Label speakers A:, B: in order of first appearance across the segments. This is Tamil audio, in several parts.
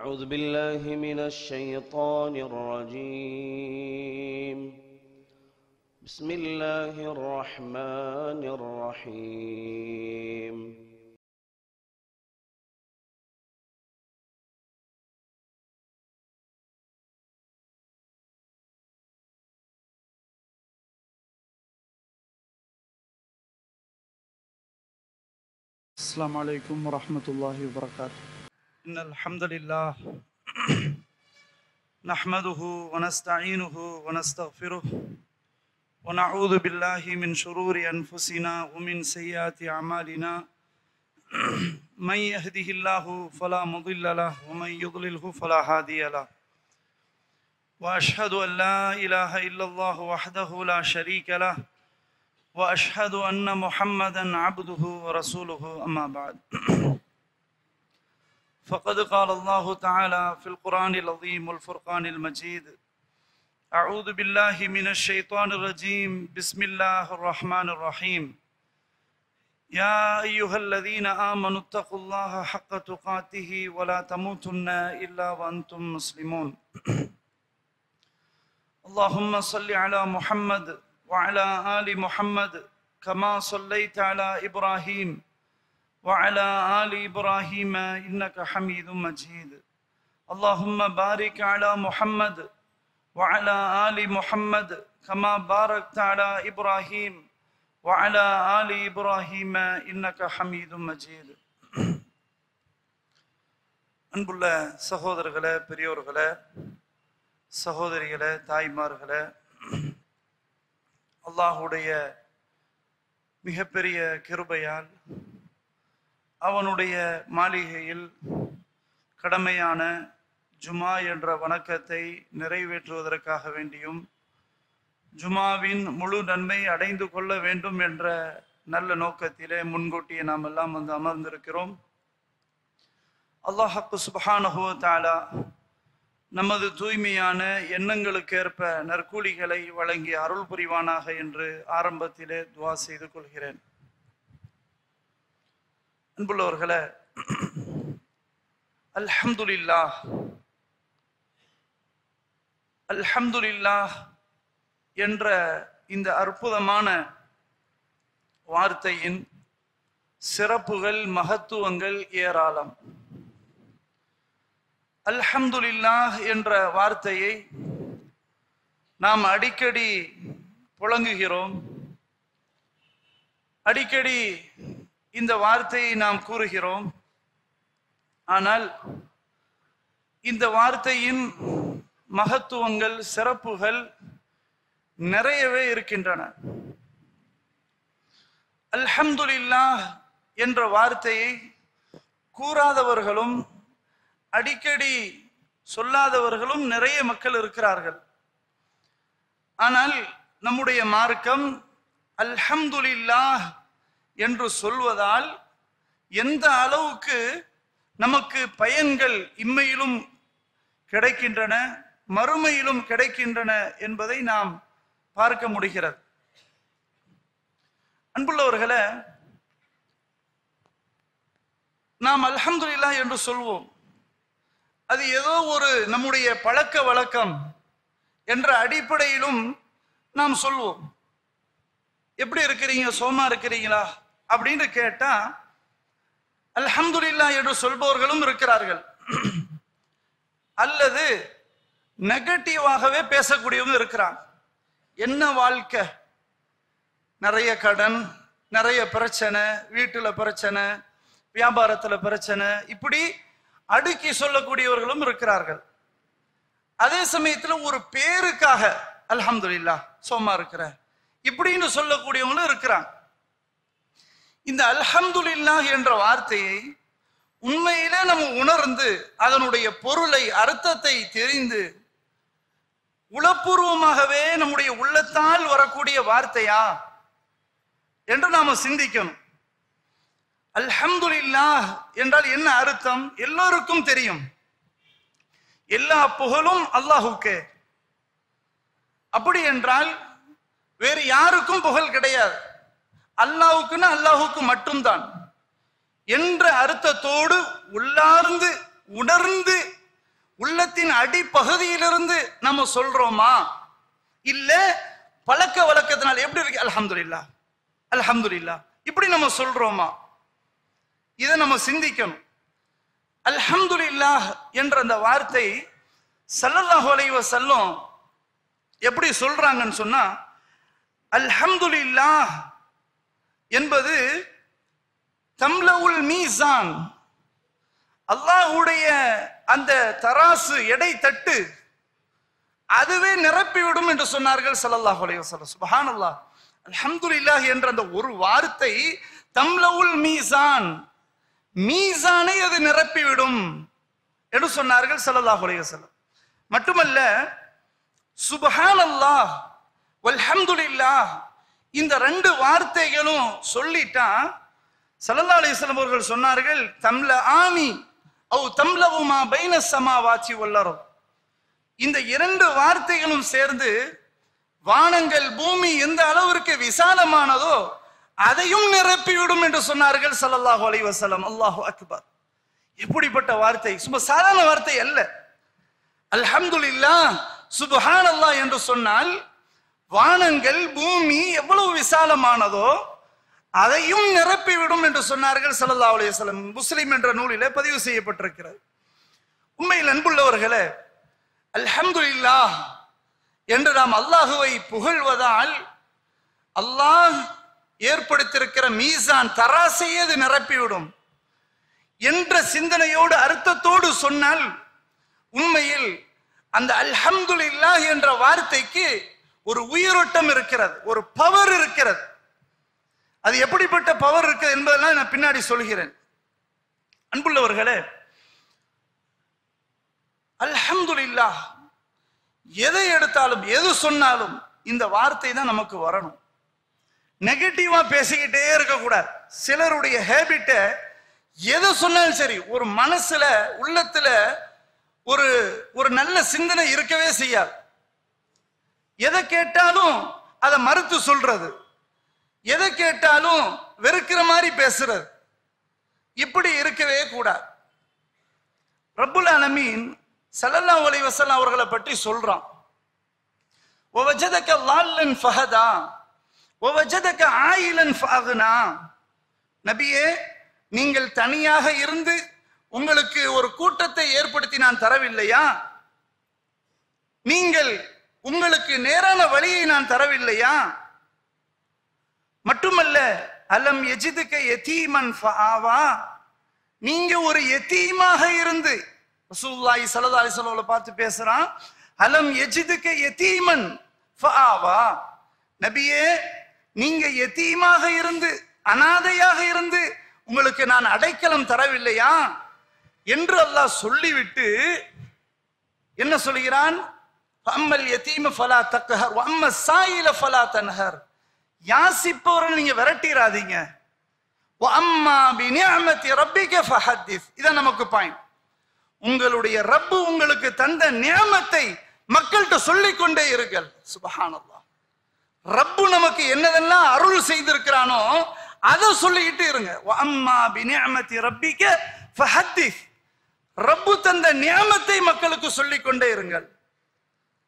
A: أعوذ بالله من الشيطان الرجيم. بسم الله الرحمن الرحيم.
B: السلام عليكم ورحمة الله وبركاته. إن الحمد لله نحمده ونستعينه ونستغفره ونعوذ بالله من شرور أنفسنا ومن سيئات أعمالنا. من يهده الله فلا مضل له ومن يضلله فلا هادي له. وأشهد أن لا إله إلا الله وحده لا شريك له وأشهد أن محمدا عبده ورسوله. أما بعد، فقد قال الله تعالى في القرآن العظيم والفرقان المجيد: أعوذ بالله من الشيطان الرجيم. بسم الله الرحمن الرحيم. يا أيها الذين آمنوا اتقوا الله حق تقاته ولا تموتن إلا وأنتم مسلمون. اللهم صل على محمد وعلى آل محمد كما صليت على إبراهيم وعلى آل إبراهيم إنك حميد مجيد. اللهم بارك على محمد وعلى آل محمد كما باركت على إبراهيم وعلى آل إبراهيم إنك حميد مجيد. அன்புள்ள சகோதரர்களே, பெரியோர்களே, சகோதரிகளே, தாய்மார்களே, அல்லாஹுடைய மிகப்பெரிய கிருபையால் அவனுடைய மாளிகையில் கடமையான ஜுமா என்ற வணக்கத்தை நிறைவேற்றுவதற்காக வேண்டியும் ஜுமாவின் முழு நன்மை அடைந்து கொள்ள வேண்டும் என்ற நல்ல நோக்கத்திலே முன்கூட்டியே நாம் எல்லாம் அமர்ந்திருக்கிறோம். அல்லாஹ் சுப்ஹானஹு வ தஆலா நமது தூய்மையான எண்ணங்களுக்கேற்ப நற்கூலிகளை வழங்கி அருள் புரிவானாக என்று ஆரம்பத்திலே துவா செய்து கொள்கிறேன். அன்புள்ளவர்களே, அல்ஹம்துலில்லாஹ் அல்ஹம்துலில்லாஹ் என்ற இந்த அற்புதமான வார்த்தையின் சிறப்புகள், மகத்துவங்கள் ஏராளம். அல்ஹம்துலில்லாஹ் என்ற வார்த்தையை நாம் அடிக்கடி புழங்குகிறோம். அடிக்கடி இந்த வார்த்தையை நாம் கூறுகிறோம். ஆனால் இந்த வார்த்தையின் மகத்துவங்கள், சிறப்புகள் நிறையவே இருக்கின்றன. அல்ஹம்துலில்லாஹ் என்ற வார்த்தையை கூறாதவர்களும் அடிக்கடி சொல்லாதவர்களும் நிறைய மக்கள் இருக்கிறார்கள். ஆனால் நம்முடைய மார்க்கம் அல்ஹம்துலில்லாஹ் என்று சொல்வதால் எந்த அளவுக்கு நமக்கு பயன்கள் இம்மையிலும் கிடைக்கின்றன, மறுமையிலும் கிடைக்கின்றன என்பதை நாம் பார்க்க முடிகிறது. அன்புள்ளவர்களே, நாம் அல்ஹம்துலில்லாஹ் என்று சொல்வோம். அது ஏதோ ஒரு நம்முடைய பழக்க வழக்கம் என்ற அடிப்படையிலும் நாம் சொல்வோம். எப்படி இருக்கிறீங்க, சோமா இருக்கிறீங்களா அப்படின்னு கேட்டா அல்ஹம்துலில்லாஹ் என்று சொல்பவர்களும் இருக்கிறார்கள். அல்லது நெகட்டிவாகவே பேசக்கூடியவங்க இருக்கிறாங்க. என்ன வாழ்க்கை, நிறைய கடன், நிறைய பிரச்சனை, வீட்டுல பிரச்சனை, வியாபாரத்துல பிரச்சனை, இப்படி அடுக்கி சொல்லக்கூடியவர்களும் இருக்கிறார்கள். அதே சமயத்துல ஒரு பேருக்காக அல்ஹம்துலில்லாஹ் சோமா இருக்கிற இப்படின்னு சொல்லக்கூடியவங்களும் இருக்கிறாங்க. இந்த அல்ஹம்துலில்லாஹ் என்ற வார்த்தையை உண்மையிலே நம்ம உணர்ந்து அதனுடைய பொருளை, அர்த்தத்தை தெரிந்து உளப்பூர்வமாகவே நம்முடைய உள்ளத்தால் வரக்கூடிய வார்த்தையா என்று நாம சிந்திக்கணும். அல்ஹம்துலில்லாஹ் என்றால் என்ன அர்த்தம் எல்லோருக்கும் தெரியும். எல்லா புகழும் அல்லாஹுக்கே. அப்படி என்றால் வேறு யாருக்கும் புகழ் கிடையாது, அல்லாஹுக்குன்னு அல்லாஹுக்கு மட்டும்தான் என்ற அர்த்தத்தோடு உள்ளார்ந்து உணர்ந்து உள்ளத்தின் அடிப்பகுதியிலிருந்து நம்ம சொல்றோமா, இல்ல பழக்க வழக்கத்தினால் எப்படி இருக்கு அல்ஹம்துலில்லாஹ் அல்ஹம்துலில்லாஹ் இப்படி நம்ம சொல்றோமா? இதை நம்ம சிந்திக்கணும். அல்ஹம்துலில்லாஹ் என்ற அந்த வார்த்தை ஸல்லல்லாஹு அலைஹி வஸல்லம் எப்படி சொல்றாங்கன்னு சொன்னா, அல்ஹம்துலில்லாஹ் என்பது தம்லவுல் மீசான், அல்லாஹ்வுடைய அந்த தராசு எடை தட்டு அதுவே நிரப்பிவிடும் என்று சொன்னார்கள் ஸல்லல்லாஹு அலைஹி வஸல்லம். சுப்ஹானல்லாஹ். அல்ஹம்துலில்லாஹ் என்ற அந்த ஒரு வார்த்தை தம்லவுல் மீசான், மீசானை அது நிரப்பிவிடும் என்று சொன்னார்கள் ஸல்லல்லாஹு அலைஹி வஸல்லம். மட்டுமல்ல, சுப்ஹானல்லாஹ் வல்ஹம்துலில்லாஹ் இந்த ரெண்டு வார்த்தைகளும் சொல்லிட்டா ஸல்லல்லாஹு அலைஹி வஸல்லம் அவர்கள் சொன்னார்கள், தம்லஆனி அவ் தம்லவுமா பைன ஸமாவாத்தி வல் அர்த், இந்த இரண்டு வார்த்தைகளும் சேர்ந்து வானங்கள் பூமி எந்த அளவிற்கு விசாலமானதோ அதையும் நிரப்பிவிடும் என்று சொன்னார்கள் ஸல்லல்லாஹு அலைஹி வஸல்லம். அல்லாஹு அக்பர். எப்படிப்பட்ட வார்த்தை! சும்மா சாதாரண வார்த்தை அல்ல. அல்ஹம்துலில்லாஹ் சுப்ஹானல்லாஹ் என்று சொன்னால் வானங்கள் பூமி எவ்வளவு விசாலமானதோ அதையும் நிரப்பிவிடும் என்று சொன்னார்கள் ஸல்லல்லாஹு அலைஹி வஸல்லம். முஸ்லிம் என்ற நூலிலே பதிவு செய்யப்பட்டிருக்கிறது. உண்மையில் அன்புள்ளவர்களே, அல்ஹம்துலில்லாஹ் என்று நாம் அல்லாஹுவை புகழ்வதால் அல்லாஹ் ஏற்படுத்தியிருக்கிற மீசான் தராசையே அது நிரப்பிவிடும் என்ற சிந்தனையோடு அர்த்தத்தோடு சொன்னால் உண்மையில் அந்த அல்ஹம்துலில்லாஹ் என்ற வார்த்தைக்கு ஒரு உயிரோட்டம் இருக்கிறது, ஒரு பவர் இருக்கிறது. அது எப்படிப்பட்ட பவர் இருக்குது என்பதெல்லாம் நான் பின்னாடி சொல்கிறேன். அன்புள்ளவர்களே, அல்ஹம்துலில்லாஹ் எதை எடுத்தாலும் எது சொன்னாலும் இந்த வார்த்தை தான் நமக்கு வரணும். நெகட்டிவா பேசிக்கிட்டே இருக்கக்கூடாது. சிலருடைய ஹேபிட்டை எதை சொன்னாலும் சரி, ஒரு மனசுல உள்ளத்துல ஒரு நல்ல சிந்தனை இருக்கவே செய்யாது. எதை கேட்டாலும் அதை மறுத்து சொல்றது, எதை கேட்டாலும் வெறுக்கிற மாதிரி பேசுறது, இப்படி இருக்கவே கூடாது. ரப்புல் ஆலமீன் ஸல்லல்லாஹு அலைஹி வஸல்லம் அவர்களை பற்றி சொல்றான், வவஜதக லால்லன் ஃபஹதா வவஜதக ஆயிலன் ஃபஅக்னா. நபியே, நீங்கள் தனியாக இருந்து உங்களுக்கு ஒரு கூட்டத்தை ஏற்படுத்தி நான் தரவில்லையா? நீங்கள் உங்களுக்கு நேரான வழியை நான் தரவில்லையா? மட்டுமல்ல, அலம் யஜிதுக யதீமன் ஃபஆவா, நீங்க ஒரு யதீமாக இருந்து, ரசூலுல்லாஹி ஸல்லல்லாஹு அலைஹி வஸல்லம் பார்த்து பேசுறான், அலம் யஜிதுக யதீமன் ஃபஆவா, நபியே நீங்க யதீமாக இருந்து அனாதையாக இருந்து உங்களுக்கு நான் அடைக்கலம் தரவில்லையா என்று அல்லாஹ் சொல்லிவிட்டு என்ன சொல்கிறான்? அம்மல் யதீம ஃபலா தக்ஹர் வ அம்ம ஸாயில ஃபலா தன்ஹர், யாசிப்பவரை நீங்க விரட்டிராதீங்க. வ அம்மா பிநிஅமதி ரப்பிக ஃபஹத்திஸ், இதான் நமக்கு பாயிண்ட். உங்களுடைய ரப்பு உங்களுக்கு தந்த நியமத்தை மக்கள்கிட்ட சொல்லிக் கொண்டே இருங்கள். சுப்ஹானல்லாஹ். ரப்பு நமக்கு என்னதெல்லாம் அருள் செய்திருக்கிறானோ அதை சொல்லிக்கிட்டு இருங்க. வ அம்மா பிநிஅமதி ரப்பிக ஃபஹத்திஸ், ரப்பு தந்த நியமத்தை மக்களுக்கு சொல்லிக் கொண்டே இருங்கள்.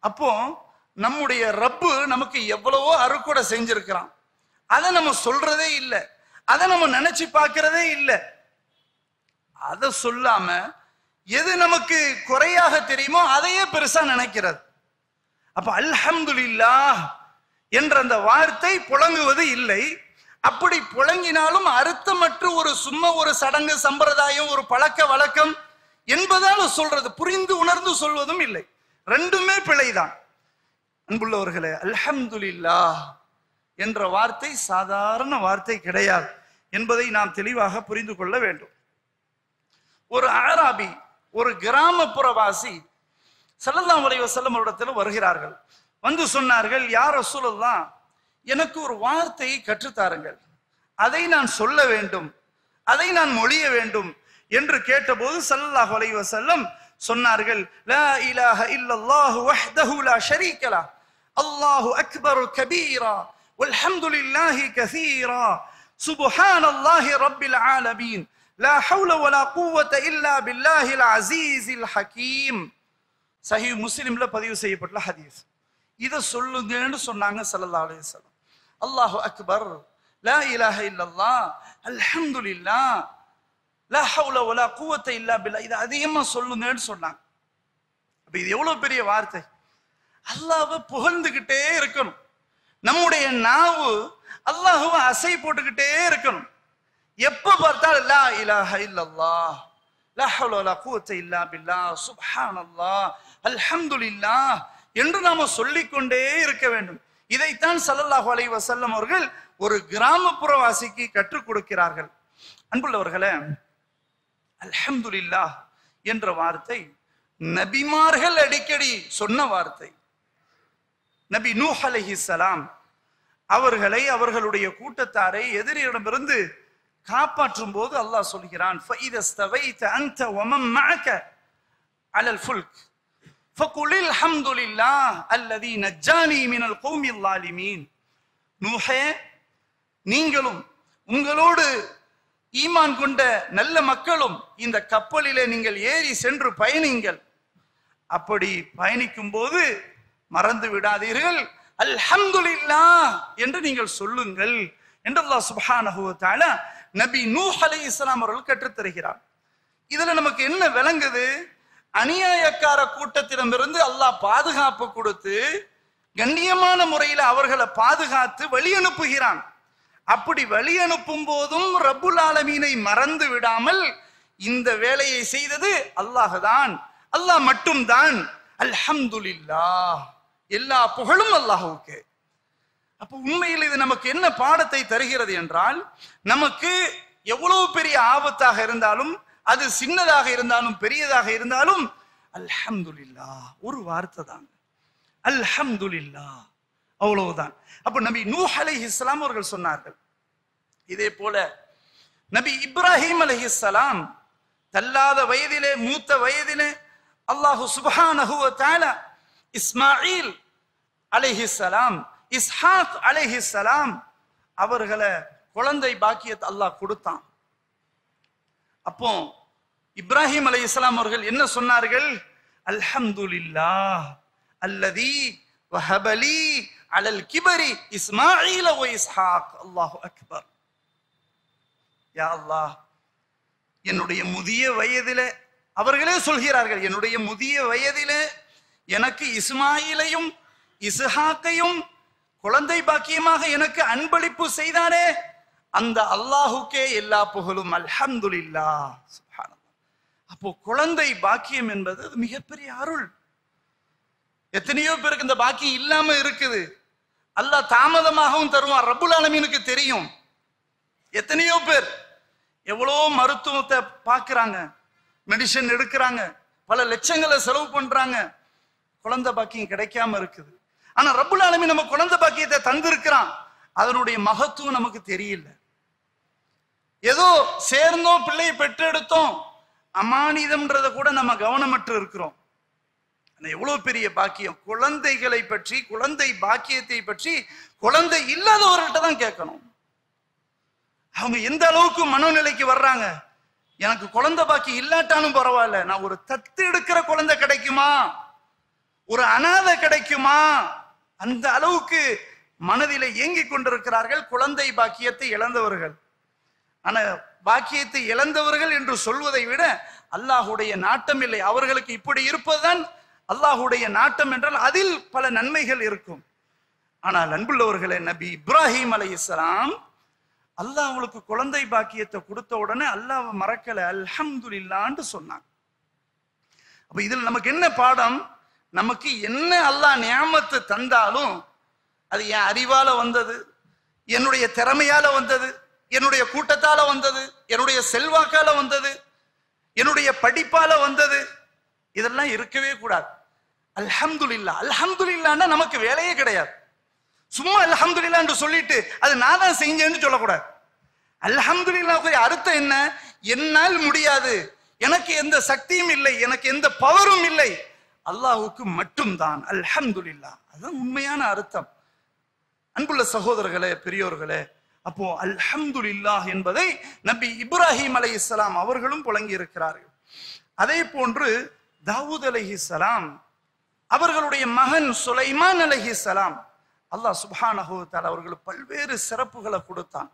B: அப்போ நம்முடைய ரப்பு நமக்கு எவ்வளவோ அருட்கொடை செஞ்சிருக்கிறான், அதை நம்ம சொல்றதே இல்லை, அதை நம்ம நினைச்சு பார்க்கிறதே இல்லை. அதை சொல்லாம எது நமக்கு குறையாக தெரியுமோ அதையே பெருசா நினைக்கிறது. அப்ப அல்ஹம்துலில்லாஹ் என்ற அந்த வார்த்தை புழங்குவது இல்லை. அப்படி புழங்கினாலும் அர்த்தமற்ற ஒரு சும்மா ஒரு சடங்கு சம்பிரதாயம், ஒரு பழக்க வழக்கம் என்பதால சொல்றது, புரிந்து உணர்ந்து சொல்வதும் இல்லை. ரெண்டுமே பிழைதான். அன்புள்ளவர்களே, அல்ஹம்துலில்லாஹ் என்ற வார்த்தை சாதாரண வார்த்தை கிடையாது என்பதை நாம் தெளிவாக புரிந்து கொள்ள வேண்டும். ஒரு ஆராபி, ஒரு கிராமப்புறவாசி ஸல்லல்லாஹு அலைஹி வஸல்லம் இடத்தில் வருகிறார்கள். வந்து சொன்னார்கள், யா ரசூலல்லாஹ், எனக்கு ஒரு வார்த்தையை கற்றுத்தாருங்கள், அதை நான் சொல்ல வேண்டும், அதை நான் மொழிய வேண்டும் என்று கேட்டபோது ஸல்லல்லாஹு அலைஹி வஸல்லம் சொன்னார்கள், லா இலாஹ இல்லல்லாஹு வஹ்தஹு லா ஷரீக லஹ், அல்லாஹு அக்பர் கபீரா வல்ஹம்துலில்லாஹி கஸீரா சுப்ஹானல்லாஹி ரப்பில் ஆலமீன் லா ஹவ்ல வலா குவத இல்லா பில்லாஹில் அஸீஸில் ஹகீம். சஹீஹ் முஸ்லிம்ல பதிவு செய்யப்பட்ட ஹதீஸ். இதை சொல்லுங்கன்னு சொன்னாங்க ஸல்லல்லாஹு அலைஹி வஸல்லம். அல்லாஹு அக்பர், லா இலாஹ இல்லல்லாஹ், அல்ஹம்துலில்லாஹ், லா ஹவுல வலா குவத்த இல்லா பில்லாஹ், இதை அதிகமா சொல்லுங்கன்னு சொன்னாங்க. அப்ப இது எவ்வளவு பெரிய வார்த்தை! அல்லாஹ்வை புகழ்ந்துகிட்டே இருக்கணும். நம்முடைய நாவு அல்லாஹ்வை அசை போட்டுக்கிட்டே இருக்கணும். எப்ப பார்த்தாலும் லா இலாஹ இல்லல்லாஹ், லா ஹவுல வலா குவத்த இல்லா பில்லாஹ், சுப்ஹானல்லாஹ், அல்ஹம்துலில்லாஹ் என்று நாம சொல்லிக்கொண்டே இருக்க வேண்டும். இதைத்தான் ஸல்லல்லாஹு அலைஹி வஸல்லம் அவர்கள் ஒரு கிராமப்புறவாசிக்கு கற்றுக் கொடுக்கிறார்கள். அன்புள்ளவர்களே, அல்ஹம்துலில்லாஹ் என்ற வார்த்தை நபிமார்கள் அடிக்கடி சொன்ன வார்த்தை. நபி நூஹ் அலைஹிஸ்ஸலாம் அவர்களை, அவர்களுடைய கூட்டத்தாரை எதிரியிடமிருந்து காப்பாற்றும் போது அல்லாஹ் சொல்கிறான், ஃபஇதஸ்தவைத அன்த வமன் மஅக அலல் ஃபுல்க் ஃபகுலில் ஹம்துலில்லாஹ் அல்லதி நஜ்ஜானி மினல் கௌமில் ஸாலிமீன். நூஹே, நீங்களும் உங்களோடு ஈமான் கொண்ட நல்ல மக்களும் இந்த கப்பலிலே நீங்கள் ஏறி சென்று பயணிங்கள். அப்படி பயணிக்கும் போது மறந்து விடாதீர்கள், அல்ஹம்துலில்லாஹ் என்று நீங்கள் சொல்லுங்கள் என்று அல்லாஹ் சுப்ஹானஹு வ தஆலா நபி நூஹ் அலைஹிஸ்ஸலாம் அவர்கள் கற்றுத் தருகிறார். இதுல நமக்கு என்ன விளங்குது? அநியாயக்கார கூட்டத்திடமிருந்து அல்லாஹ் பாதுகாப்பு கொடுத்து கண்ணியமான முறையில் அவர்களை பாதுகாத்து வழி அனுப்புகிறான். அப்படி வழி அனுப்பும் போதும் ரப்புல் ஆலமீனை மறந்து விடாமல் இந்த வேலையை செய்தது அல்லாஹ் தான், அல்லாஹ் மட்டும்தான். அல்ஹம்துலில்லாஹ், எல்லா புகழும் அல்லாஹ்வுக்கு. அப்ப உண்மையில் இது நமக்கு என்ன பாடத்தை தருகிறது என்றால், நமக்கு எவ்வளவு பெரிய ஆபத்தாக இருந்தாலும், அது சின்னதாக இருந்தாலும் பெரியதாக இருந்தாலும், அல்ஹம்துலில்லாஹ் ஒரு வார்த்தை தான், அல்ஹம்துலில்லாஹ், அவ்வளவுதான். அப்ப நபி நூஹ் அலைஹிஸ்ஸலாம் அவர்கள் சொன்னார்கள். இதே போல நபி இப்ராஹிம் அலைஹிஸ்ஸலாம் தள்ளாத வயதிலே, மூத்த வயதிலே அல்லாஹு சுப்ஹானஹு வ தஆலா இஸ்மாயில் அலைஹிஸ்ஸலாம், இஸ்ஹாக் அலைஹிஸ்ஸலாம் அவர்களை குழந்தை பாக்கியத்தை அல்லாஹ் கொடுத்தான். அப்போ இப்ராஹிம் அலைஹிஸ்ஸலாம் அவர்கள் என்ன சொன்னார்கள்? அல்ஹம்துலில்லாஹ் அல்லதி வஹபலி அலல் கிபரி இஸ்மாயில் வ இஸ்ஹாக். அல்லாஹு அக்பர். யா அல்லாஹ், என்னுடைய முதிய வயதிலே, அவர்களே சொல்கிறார்கள், என்னுடைய முதிய வயதிலே எனக்கு இஸ்மாயிலையும் இஸ்ஹாக்கையும் குழந்தை பாக்கியமாக எனக்கு அன்பளிப்பு செய்தானே, அந்த அல்லாஹுக்கே எல்லா புகழும், அல்ஹம்துலில்லாஹ். சுப்ஹானல்லாஹ். அப்போ குழந்தை பாக்கியம் என்பது மிகப்பெரிய அருள். எத்தனையோ பேருக்கு இந்த பாக்கியம் இல்லாம இருக்குது. அல்லாஹ் தாமதமாகவும் தருவான், ரப்புல் ஆலமீனுக்கு தெரியும். எத்தனையோ பேர் எவ்வளோ மருத்துவத்தை பார்க்கிறாங்க, மெடிசன் எடுக்கிறாங்க, பல லட்சங்களை செலவு பண்றாங்க, குழந்தை பாக்கியம் கிடைக்காம இருக்குது. ஆனா ரப்புல் ஆலமீன் நம்ம குழந்தை பாக்கியத்தை தந்திருக்கிறான், அதனுடைய மகத்துவம் நமக்கு தெரியல. ஏதோ சேர்ந்தோம், பிள்ளையை பெற்றெடுத்தோம், அமானிதம்ன்றத கூட நம்ம கவனமற்று இருக்கிறோம். எவ்வளவு பெரிய பாக்கியம்! குழந்தைகளை பற்றி, குழந்தை பாக்கியத்தை பற்றி குழந்தை இல்லாதவர்கள்ட்ட தான் கேட்கணும். அவங்க எந்த அளவுக்கு மனநிலைக்கு வர்றாங்க, எனக்கு குழந்தை பாக்கியம் இல்லாட்டாலும் பரவாயில்ல, நான் ஒரு தத்து எடுக்கிற குழந்தை கிடைக்குமா, ஒரு அனாதை கிடைக்குமா, அந்த அளவுக்கு மனதிலே ஏங்கிக் கொண்டிருக்கிறார்கள் குழந்தை பாக்கியத்தை இழந்தவர்கள். ஆனா பாக்கியத்தை இழந்தவர்கள் என்று சொல்வதை விட அல்லாஹுடைய நாட்டம் இல்லை, அவர்களுக்கு இப்படி இருப்பதுதான் அல்லாஹுடைய நாட்டம் என்றால் அதில் பல நன்மைகள் இருக்கும். ஆனால் அன்புள்ளவர்களே, நபி இப்ராஹிம் அலைஹிஸ்ஸலாம் அல்லாஹ் அவளுக்கு குழந்தை பாக்கியத்தை கொடுத்த உடனே அல்லாஹ்வை மறக்கல, அல்ஹம்துலில்லாஹ்னு சொன்னாங்க. அப்ப இதுல நமக்கு என்ன பாடம்? நமக்கு என்ன அல்லாஹ் நியாமத்து தந்தாலும் அது என் அறிவால வந்தது, என்னுடைய திறமையால வந்தது, என்னுடைய கூட்டத்தால வந்தது, என்னுடைய செல்வாக்கால வந்தது, என்னுடைய படிப்பால வந்தது, இதெல்லாம் இருக்கவே கூடாது. அல்ஹம்துலில்லாஹ், அல்ஹம்துலில்லாஹ்னா நமக்கு வேலையே கிடையாது. சும்மா அல்ஹம்துலில்லாஹ் என்று சொல்லிட்டு அது நான் தான் செஞ்சேன்னு சொல்லக்கூடாது. அல்ஹம்துலில்லாஹ்வுடைய அர்த்தம் என்ன? என்னால் முடியாது, எனக்கு எந்த சக்தியும் இல்லை, எனக்கு எந்த பவரும் இல்லை, அல்லாஹ்வுக்கு மட்டும்தான் அல்ஹம்துலில்லாஹ். அதுதான் உண்மையான அர்த்தம். அன்புள்ள சகோதரர்களே, பெரியோர்களே, அப்போ அல்ஹம்துலில்லாஹ் என்பதை நபி இப்ராஹிம் அலைஹிஸ்ஸலாம் அவர்களும் புழங்கி இருக்கிறார்கள். அதே போன்று தாவூத் அலைஹிஸ்ஸலாம் அவர்களுடைய மகன் சுலைமான் அலைஹிஸ்ஸலாம், அல்லாஹ் சுப்ஹானஹு வ தஆலா அவர்களுக்கு பல்வேறு சிறப்புகளை கொடுத்தான்.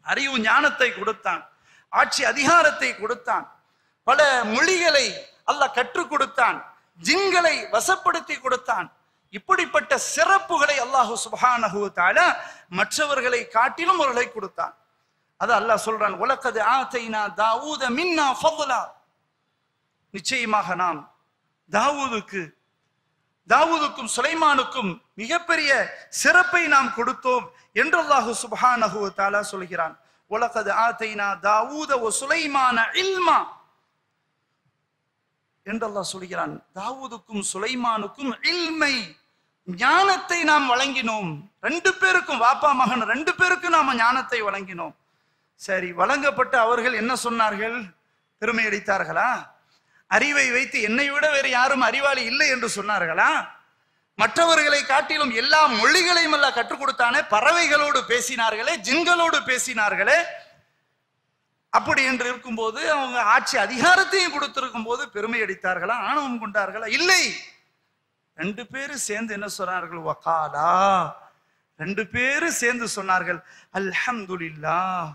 B: அறிவு ஞானத்தை கொடுத்தான், ஆட்சி அதிகாரத்தை கொடுத்தான், பல மொழிகளை அல்லாஹ் கற்றுக் கொடுத்தான், ஜின்களை வசப்படுத்தி கொடுத்தான். இப்படிப்பட்ட சிறப்புகளை அல்லாஹ் சுப்ஹானஹு வ தஆலா மற்றவர்களை காட்டிலும் அவர்களை கொடுத்தான். அது அல்லாஹ் சொல்றான், வலகத் ஆதைனா தாவூத மின்னா ஃபضلا, நிச்சயமாக நாம் தாவூதுக்கும் சுலைமானுக்கும் மிகப்பெரிய சிறப்பை நாம் கொடுத்தோம் என்று அல்லாஹ் சுப்ஹானஹு வ தஆலா சொல்கிறான். வலகத் ஆதைனா தாவூத வ சுலைமான இல்மா என்று அல்லாஹ் சொல்கிறான். தாவூதுக்கும் சுலைமானுக்கும் இல்மை, ஞானத்தை நாம் வழங்கினோம். ரெண்டு பேருக்கும், வாப்பா மகன் ரெண்டு பேருக்கும் நாம ஞானத்தை வழங்கினோம். சரி, வழங்கப்பட்ட அவர்கள் என்ன சொன்னார்கள்? பெருமை அடித்தார்களா? அறிவை வைத்து என்னை விட வேறு யாரும் அறிவாளி இல்லை என்று சொன்னார்களா? மற்றவர்களை காட்டிலும் எல்லா மொழிகளையும் எல்லாம் கற்றுக் கொடுத்தானே, பறவைகளோடு பேசினார்களே, ஜின்களோடு பேசினார்களே, அப்படி என்று இருக்கும்போது அவங்க ஆட்சி அதிகாரத்தையும் கொடுத்திருக்கும் போது பெருமை அடித்தார்களா? ஆணவம் கொண்டார்களா? இல்லை. ரெண்டு பேரும் சேர்ந்து என்ன சொன்னார்கள்? வகாலா, ரெண்டு பேரும் சேர்ந்து சொன்னார்கள், அல்ஹம்துலில்லாஹ்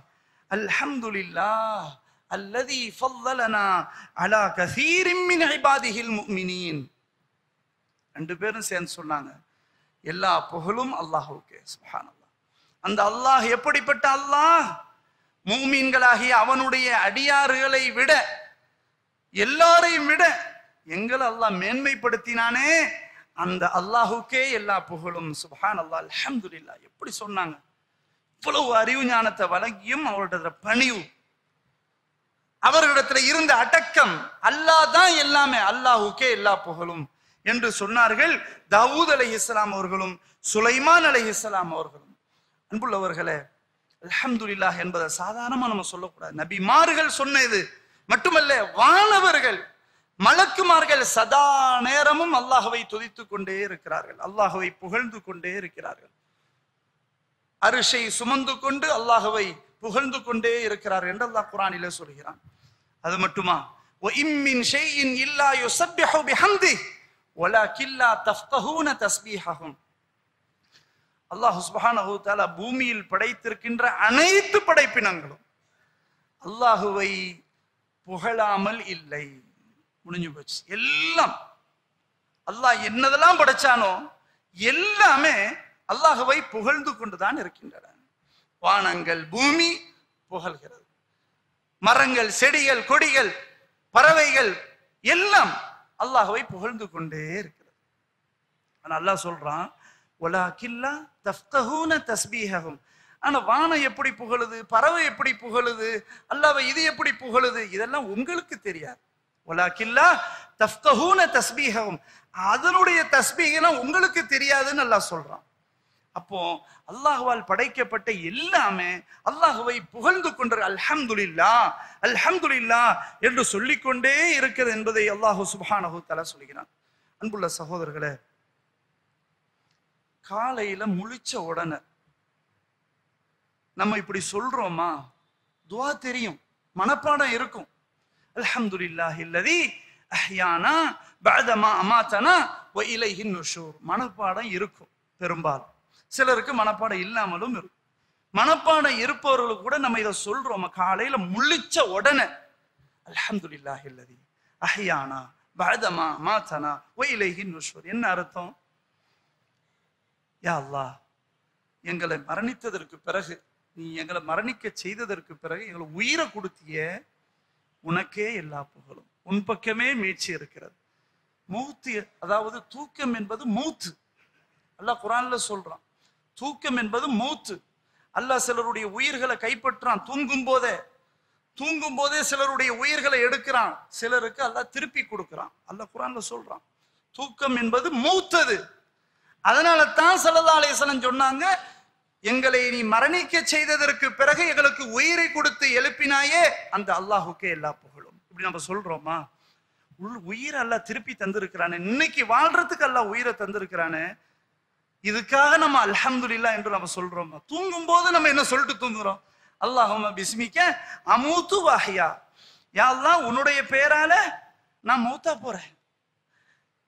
B: அல்ஹம்துலில்லாஹ் அல்லதி ஃபல்லலனா அலா கஸீரின் மின் இபாதிஹில் முஃமினீன். ரெண்டு பேரும் சேர்ந்து சொன்னாங்க, எல்லா புகழும் அல்லாஹ்வுக்கே. சுப்ஹானல்லாஹ். அந்த அல்லாஹ் எப்படிப்பட்ட அல்லாஹ்? முஃமின்களாகிய அவனுடைய அடியார்களை விட, எல்லாரையும் விட எங்களை அல்லாஹ் மேன்மைப்படுத்தினானே, அந்த அல்லாஹுக்கே எல்லா புகழும். சுப்ஹானல்லாஹ், அல்ஹம்துலில்லாஹ். எப்படி சொன்னாங்க? இவ்வளவு அறிவு ஞானத்தை வழங்கியும் அவருடைய பணிவு, அவர்களிடத்துல இருந்த அடக்கம், அல்லாஹ் தான் எல்லாமே, அல்லாஹுக்கே எல்லா புகழும் என்று சொன்னார்கள் தாவூத் அலைஹிஸ்ஸலாம் அவர்களும் சுலைமான் அலைஹிஸ்ஸலாம் அவர்களும். அன்புள்ளவர்களே, அல்ஹம்துலில்லாஹ் என்பதை சாதாரணமா நம்ம சொல்லக்கூடாது. நபிமார்கள் சொன்னது மட்டுமல்ல, வானவர்கள் மலக்குமார்கள் சதா நேரமும் அல்லாஹ்வை துதித்துக் கொண்டே இருக்கிறார்கள், அல்லாஹ்வை புகழ்ந்து கொண்டே இருக்கிறார்கள். அரிஷை சுமந்து கொண்டு அல்லாஹ்வை புகழ்ந்து கொண்டே இருக்கிறார்கள் என்று அல்லாஹ் குர்ஆனிலே சொல்கிறான். அது மட்டுமா? وَإِن مِّن شَيْءٍ إِلَّا يُسَبِّحُ بِحَمْدِهِ وَلَكِنْ لَا تَفْقَهُونَ تَسْبِيحَهُمْ. அல்லாஹ் சுப்ஹானஹு வ தஆலா பூமியில் படைத்திருக்கின்ற அனைத்து படைப்பினங்களும் அல்லாஹுவை புகழாமல் இல்லை. முடிஞ்சு போச்சு. எல்லாம் அல்லாஹ் என்னதெல்லாம் படைச்சானோ எல்லாமே அல்லாஹுவை புகழ்ந்து கொண்டுதான் இருக்கின்றன. வானங்கள், பூமி புகழ்கிறது, மரங்கள், செடிகள், கொடிகள், பறவைகள் எல்லாம் அல்லாஹுவை புகழ்ந்து கொண்டே இருக்கிறது. ஆனா அல்லாஹ் சொல்றான், வலாக்கில்லா தஃப்கஹூன தஸ்பீஹஹும். ஆனா வானம் எப்படி புகழுது, பறவை எப்படி புகழுது, அல்லாஹ்வை இது எப்படி புகழுது, இதெல்லாம் உங்களுக்கு தெரியாது. வலாக்கில்லா தஃப்கஹூன தஸ்பீஹஹும், அதனுடைய தஸ்பீஹெல்லாம் உங்களுக்கு தெரியாதுன்னு அல்லாஹ் சொல்றான். அப்போ அல்லாஹ்வால் படைக்கப்பட்ட எல்லாமே அல்லாஹ்வை புகழ்ந்து கொண்டு அல்ஹம்துலில்லாஹ் அல்ஹம்துலில்லாஹ் என்று சொல்லிக்கொண்டே இருக்கிறது என்பதை அல்லாஹ் சுப்ஹானஹு வ தஆலா சொல்கிறான். அன்புள்ள சகோதரர்களே, காலையில முழிச்ச உடனே நம்ம இப்படி சொல்றோமா? துஆ தெரியும், மனப்பாடம் இருக்கும். அல்ஹம்துலில்லாஹில்லதி அஹ்யானா பஅதமா அமாதனா வ இலைஹின் நுஷூர். மனப்பாடம் இருக்கும் பெரும்பாலும். சிலருக்கு மனப்பாடம் இல்லாமலும் இருக்கும். மனப்பாடம் இருப்பவர்களுக்கு கூட நம்ம இதை சொல்றோம். காலையில முழிச்ச உடனே அல்ஹம்துலில்லாஹில்லதி அஹ்யானா பஅதமா அமாதனா வ இலைஹின் நுஷூர். என்ன அர்த்தம்? யா அல்லாஹ், எங்களை மரணித்ததற்கு பிறகு, நீ எங்களை மரணிக்க செய்ததற்கு பிறகு எங்களை உயிரை கொடுத்திய, உனக்கே எல்லா புகழும், உன் பக்கமே மீட்சி இருக்கிறது. மௌத்து, அதாவது தூக்கம் என்பது மௌத்து. அல்லாஹ் குர்ஆன்ல சொல்றான், தூக்கம் என்பது மௌத்து. அல்லாஹ் சிலருடைய உயிர்களை கைப்பற்றான் தூங்கும் போதே சிலருடைய உயிர்களை எடுக்கிறான், சிலருக்கு அல்லாஹ் திருப்பி கொடுக்கிறான். அல்லாஹ் குர்ஆன்ல சொல்றான், தூக்கம் என்பது மௌத்தது. அதனால தான் ஸல்லல்லாஹு அலைஹி வஸல்லம் சொன்னாங்க, எங்களை நீ மரணிக்க செய்ததற்கு பிறகு எங்களுக்கு உயிரை கொடுத்து எழுப்பினாயே, அந்த அல்லாஹுக்கே எல்லா புகழும். இப்படி நம்ம சொல்றோமா? உயிரை அல்லாஹ் திருப்பி தந்திருக்கிறானே, இன்னைக்கு வாழ்றதுக்கு அல்லாஹ் உயிரை தந்திருக்கிறானே, இதுக்காக நம்ம அல்ஹம்துலில்லாஹ் என்று நம்ம சொல்றோமா? தூங்கும் போது நம்ம என்ன சொல்லிட்டு தூங்குறோம்? அல்லாஹும்ம பிஸ்மிக அமூது வ அஹ்யா. யா அல்லாஹ், உன்னுடைய பேரால நான் மௌத்தா போறேன்,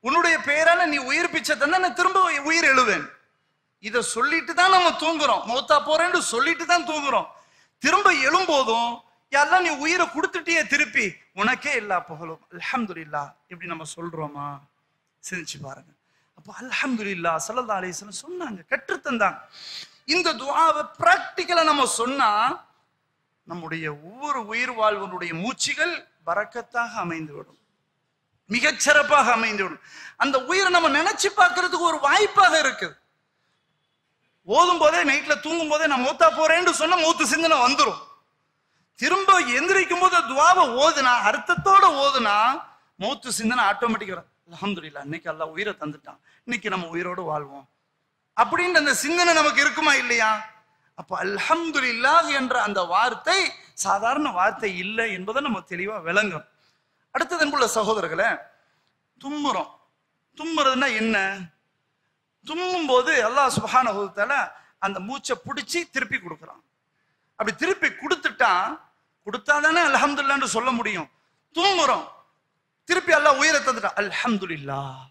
B: உன்னுடைய பெயரால நீ உயிர் பிச்சை தந்தா நான் திரும்ப உயிர் எழுவேன். இதை சொல்லிட்டு தான் நம்ம தூங்குறோம். மௌத்தா போறேன்னு சொல்லிட்டு தான் தூங்குறோம். திரும்ப எழும்போதும் எல்லாம் நீ உயிரை கொடுத்துட்டியே திருப்பி, உனக்கே எல்லா புகழும் அல்ஹம்துலில்லாஹ் இப்படி நம்ம சொல்றோமா? சிந்திச்சு பாருங்க. அப்போ அல்ஹம்துலில்லாஹ் ஸல்லல்லாஹு அலைஹி வஸல்லம் சொன்னாங்க, கற்றுத்தந்தாங்க. இந்த துஆவை பிராக்டிக்கலா நம்ம சொன்னா நம்முடைய ஒவ்வொரு உயிர் வாழ்வனுடைய மூச்சுகள் பரக்கத்தாக அமைந்துவிடும், மிகச்சிறப்பாக அமைந்துவிடும். அந்த உயிரை நம்ம நினைச்சு பார்க்கறதுக்கு ஒரு வாய்ப்பாக இருக்குது. ஓதும் போதே, நைட்ல தூங்கும் போதே நான் மௌத்தா போறேன்னு சொன்னா மௌத்து சிந்தனை வந்துடும். திரும்ப எந்திரிக்கும் போது துஆவை ஓதுனா, அர்த்தத்தோட ஓதுனா மௌத்து சிந்தனை ஆட்டோமேட்டிக் வரும். அல்ஹம்துலில்லாஹ் இன்னைக்கு அல்லாஹ் உயிரை தந்துட்டான், இன்னைக்கு நம்ம உயிரோடு வாழ்வோம் அப்படின்னு அந்த சிந்தனை நமக்கு இருக்குமா இல்லையா? அப்ப அல்ஹம்துலில்லாஹ் என்ற அந்த வார்த்தை சாதாரண வார்த்தை இல்லை என்பதை நம்ம தெளிவா விளங்கும். அடுத்தது அன்புள்ள சகோதரர்களே, தும்முறோம். தும்முறதுன்னா என்ன? தும்மும் போது அல்லாஹ் சுப்ஹானஹு வ தஆலா அந்த மூச்சை பிடிச்சி திருப்பி கொடுக்குறான். அப்படி திருப்பி கொடுத்தாதானே அல்ஹம்துலில்லாஹ்னு சொல்ல முடியும். தும்முறோம், திருப்பி அல்லாஹ் உயிரை தந்துட்டான், அல்ஹம்துலில்லாஹ்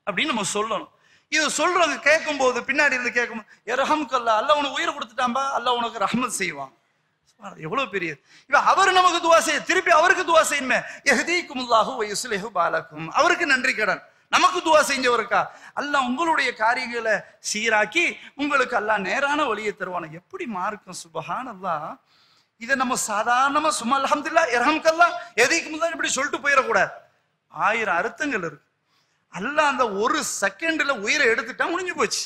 B: அப்படின்னு நம்ம சொல்லணும். இது சொல்றவங்க கேட்கும் போது, பின்னாடி இருந்து கேட்கும் போது, யர்ஹம்கல்லாஹ், அல்லாஹ் உனக்கு உயிரை கொடுத்துட்டான்பா, அல்லாஹ் உனக்கு ரஹ்மத் செய்வான். எவ்வளவு பெரிய இவன். அவர் நமக்கு துஆ செய்ய, திருப்பி அவருக்கு துஆ செய்யுமே, யஹ்தீகுமுல்லாஹு வ யுஸ்லிஹு பாலக்கும், அவருக்கு நன்றி கடன். நமக்கு துஆ செஞ்சவருக்கா அல்லாஹ் உங்களுடைய காரியங்களை சீராக்கி உங்களுக்கு அல்லாஹ் நேரான வழியை தருவான. எப்படி மார்க்கம்! சுப்ஹானல்லாஹ். இதை நம்ம சாதாரணமா சும்மா அல்ஹம்துலில்லாஹ் யர்ஹம்கல்லாஹ் யஹ்தீகுமுல்லாஹ் இப்படி சொல்லிட்டு போயிடக்கூடாது. 1000 அர்த்தங்கள் இருக்கு. அல்லாஹ் அந்த ஒரு செகண்ட்ல உயிரை எடுத்துட்டா முடிஞ்சு போச்சு.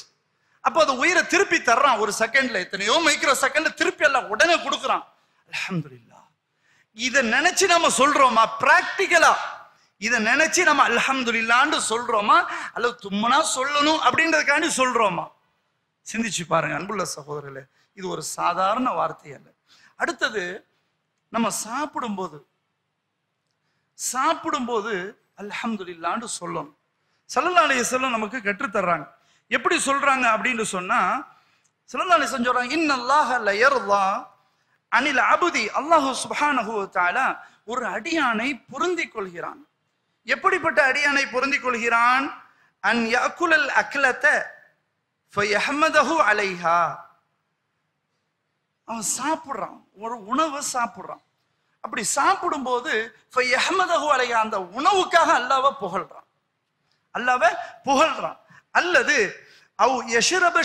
B: அப்போ அந்த உயிரை திருப்பி தர்றான். ஒரு செகண்ட்ல, எத்தனையோ மைக்ரோ செகண்ட்ல திருப்பி எல்லாம் உடனே கொடுக்குறான். அல்ஹம்துலில்லாஹ். இதை நினைச்சு நம்ம சொல்றோமா? பிராக்டிக்கலா இதை நினைச்சு நம்ம அல்ஹம்துலில்லாஹ்னு சொல்றோமா, அல்லது தும்முனா சொல்லணும் அப்படின்றதுக்காண்டி சொல்றோமா? சிந்திச்சு பாருங்க அன்புள்ள சகோதரர்களே. இது ஒரு சாதாரண வார்த்தை அல்ல. அடுத்தது, நம்ம சாப்பிடும்போது அல்ஹம்துலில்லாஹ்னு சொல்லணும். ஸல்லல்லாஹு அலைஹி வஸல்லம் நமக்கு கற்றுத் தர்றாங்க. எப்படி சொல்றாங்க அப்படின்னு சொன்னா, ஸல்லல்லாஹு அலைஹி வஸல்லம் சொல்றாங்க, இன்னல்லாஹ லயர்தா அனில் அப்தி, அல்லாஹ் சுப்ஹானஹு வ தஆலா ஒரு அடியானை பொருந்திக் கொள்கிறான். எப்படிப்பட்ட அடியானை பொருந்திக் கொள்கிறான்? அன் யஅகுலல் அக்லத ஃபயஹ்மதஹு அலைஹா. அவன் சாப்பிடுறான், ஒரு உணவை சாப்பிடுறான். அப்படி சாப்பிடும்போது ஃபயஹ்மதஹு அலைஹா, அந்த உணவுக்காக அல்லாஹ்வை புகழ்றான், அல்லாஹ்வை புகழ்றான். அல்லது அவ் யஷ்ரப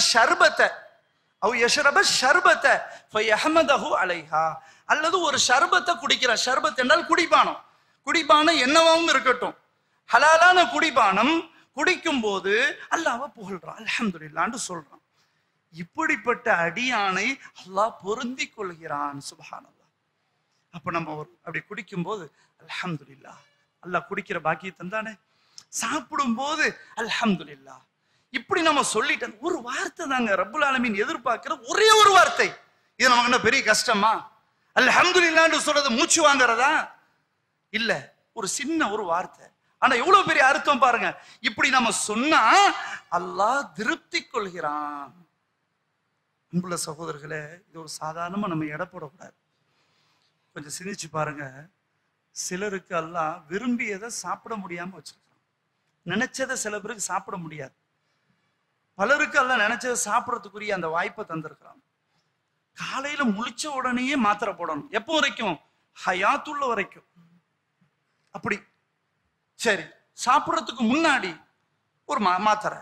B: ஷர்பத ஃபயஹ்மதஹு அலைஹா, அல்லது ஒரு ஷர்பத்தை குடிக்கிறான். ஷர்பத் என்றால் குடிபானம். குடிபானம் என்னவாவும் இருக்கட்டும், ஹலாலான குடிபானம் குடிக்கும் போது அல்லாஹ்வை புகழ்றான், அல்ஹம்துலில்லாஹ்னு சொல்றான். இப்படிப்பட்ட அடியானை அல்லாஹ் பொருந்திக் கொள்கிறான். சுப்ஹானல்லாஹ். அப்ப நம்ம அப்படி குடிக்கும் போது அல்ஹம்துலில்லாஹ், அல்லாஹ் குடிக்கிற பாக்கியை தந்தானே. சாப்பிடும் போது அல்ஹம்துலில்லாஹ், இப்படி நம்ம சொல்லிட்டோம். ஒரு வார்த்தை தாங்க ரப்புல் ஆலமீன் எதிர்பார்க்கிற ஒரே ஒரு வார்த்தை. இது நமக்கு என்ன பெரிய கஷ்டமா? அல்ஹம்துலில்லாஹ்னு சொல்றது மூச்சு வாங்குறதா? இல்ல, ஒரு சின்ன ஒரு வார்த்தை. ஆனா எவ்வளவு பெரிய அர்த்தம் பாருங்க. இப்படி நம்ம சொன்னா அல்லாஹ் திருப்தி கொள்கிறான். அன்புள்ள சகோதரர்களே, இது ஒரு சாதாரணமா நம்ம எடை போடக்கூடாது. கொஞ்சம் சிந்திச்சு பாருங்க. சிலருக்கு அல்லாஹ் விரும்பியதை சாப்பிட முடியாம வச்சிருக்கான். நினைச்சதை சில பேருக்கு சாப்பிட முடியாது. பலருக்கு அல்லாஹ் நினைச்சதை சாப்பிடறதுக்குரிய அந்த வாய்ப்பை தந்திருக்கிறான். காலையில முழிச்ச உடனேயே மாத்திரை போடணும். எப்போ வரைக்கும்? ஹயாத்துள்ள வரைக்கும். அப்படி சரி, சாப்பிடறதுக்கு முன்னாடி ஒரு மாத்திரை,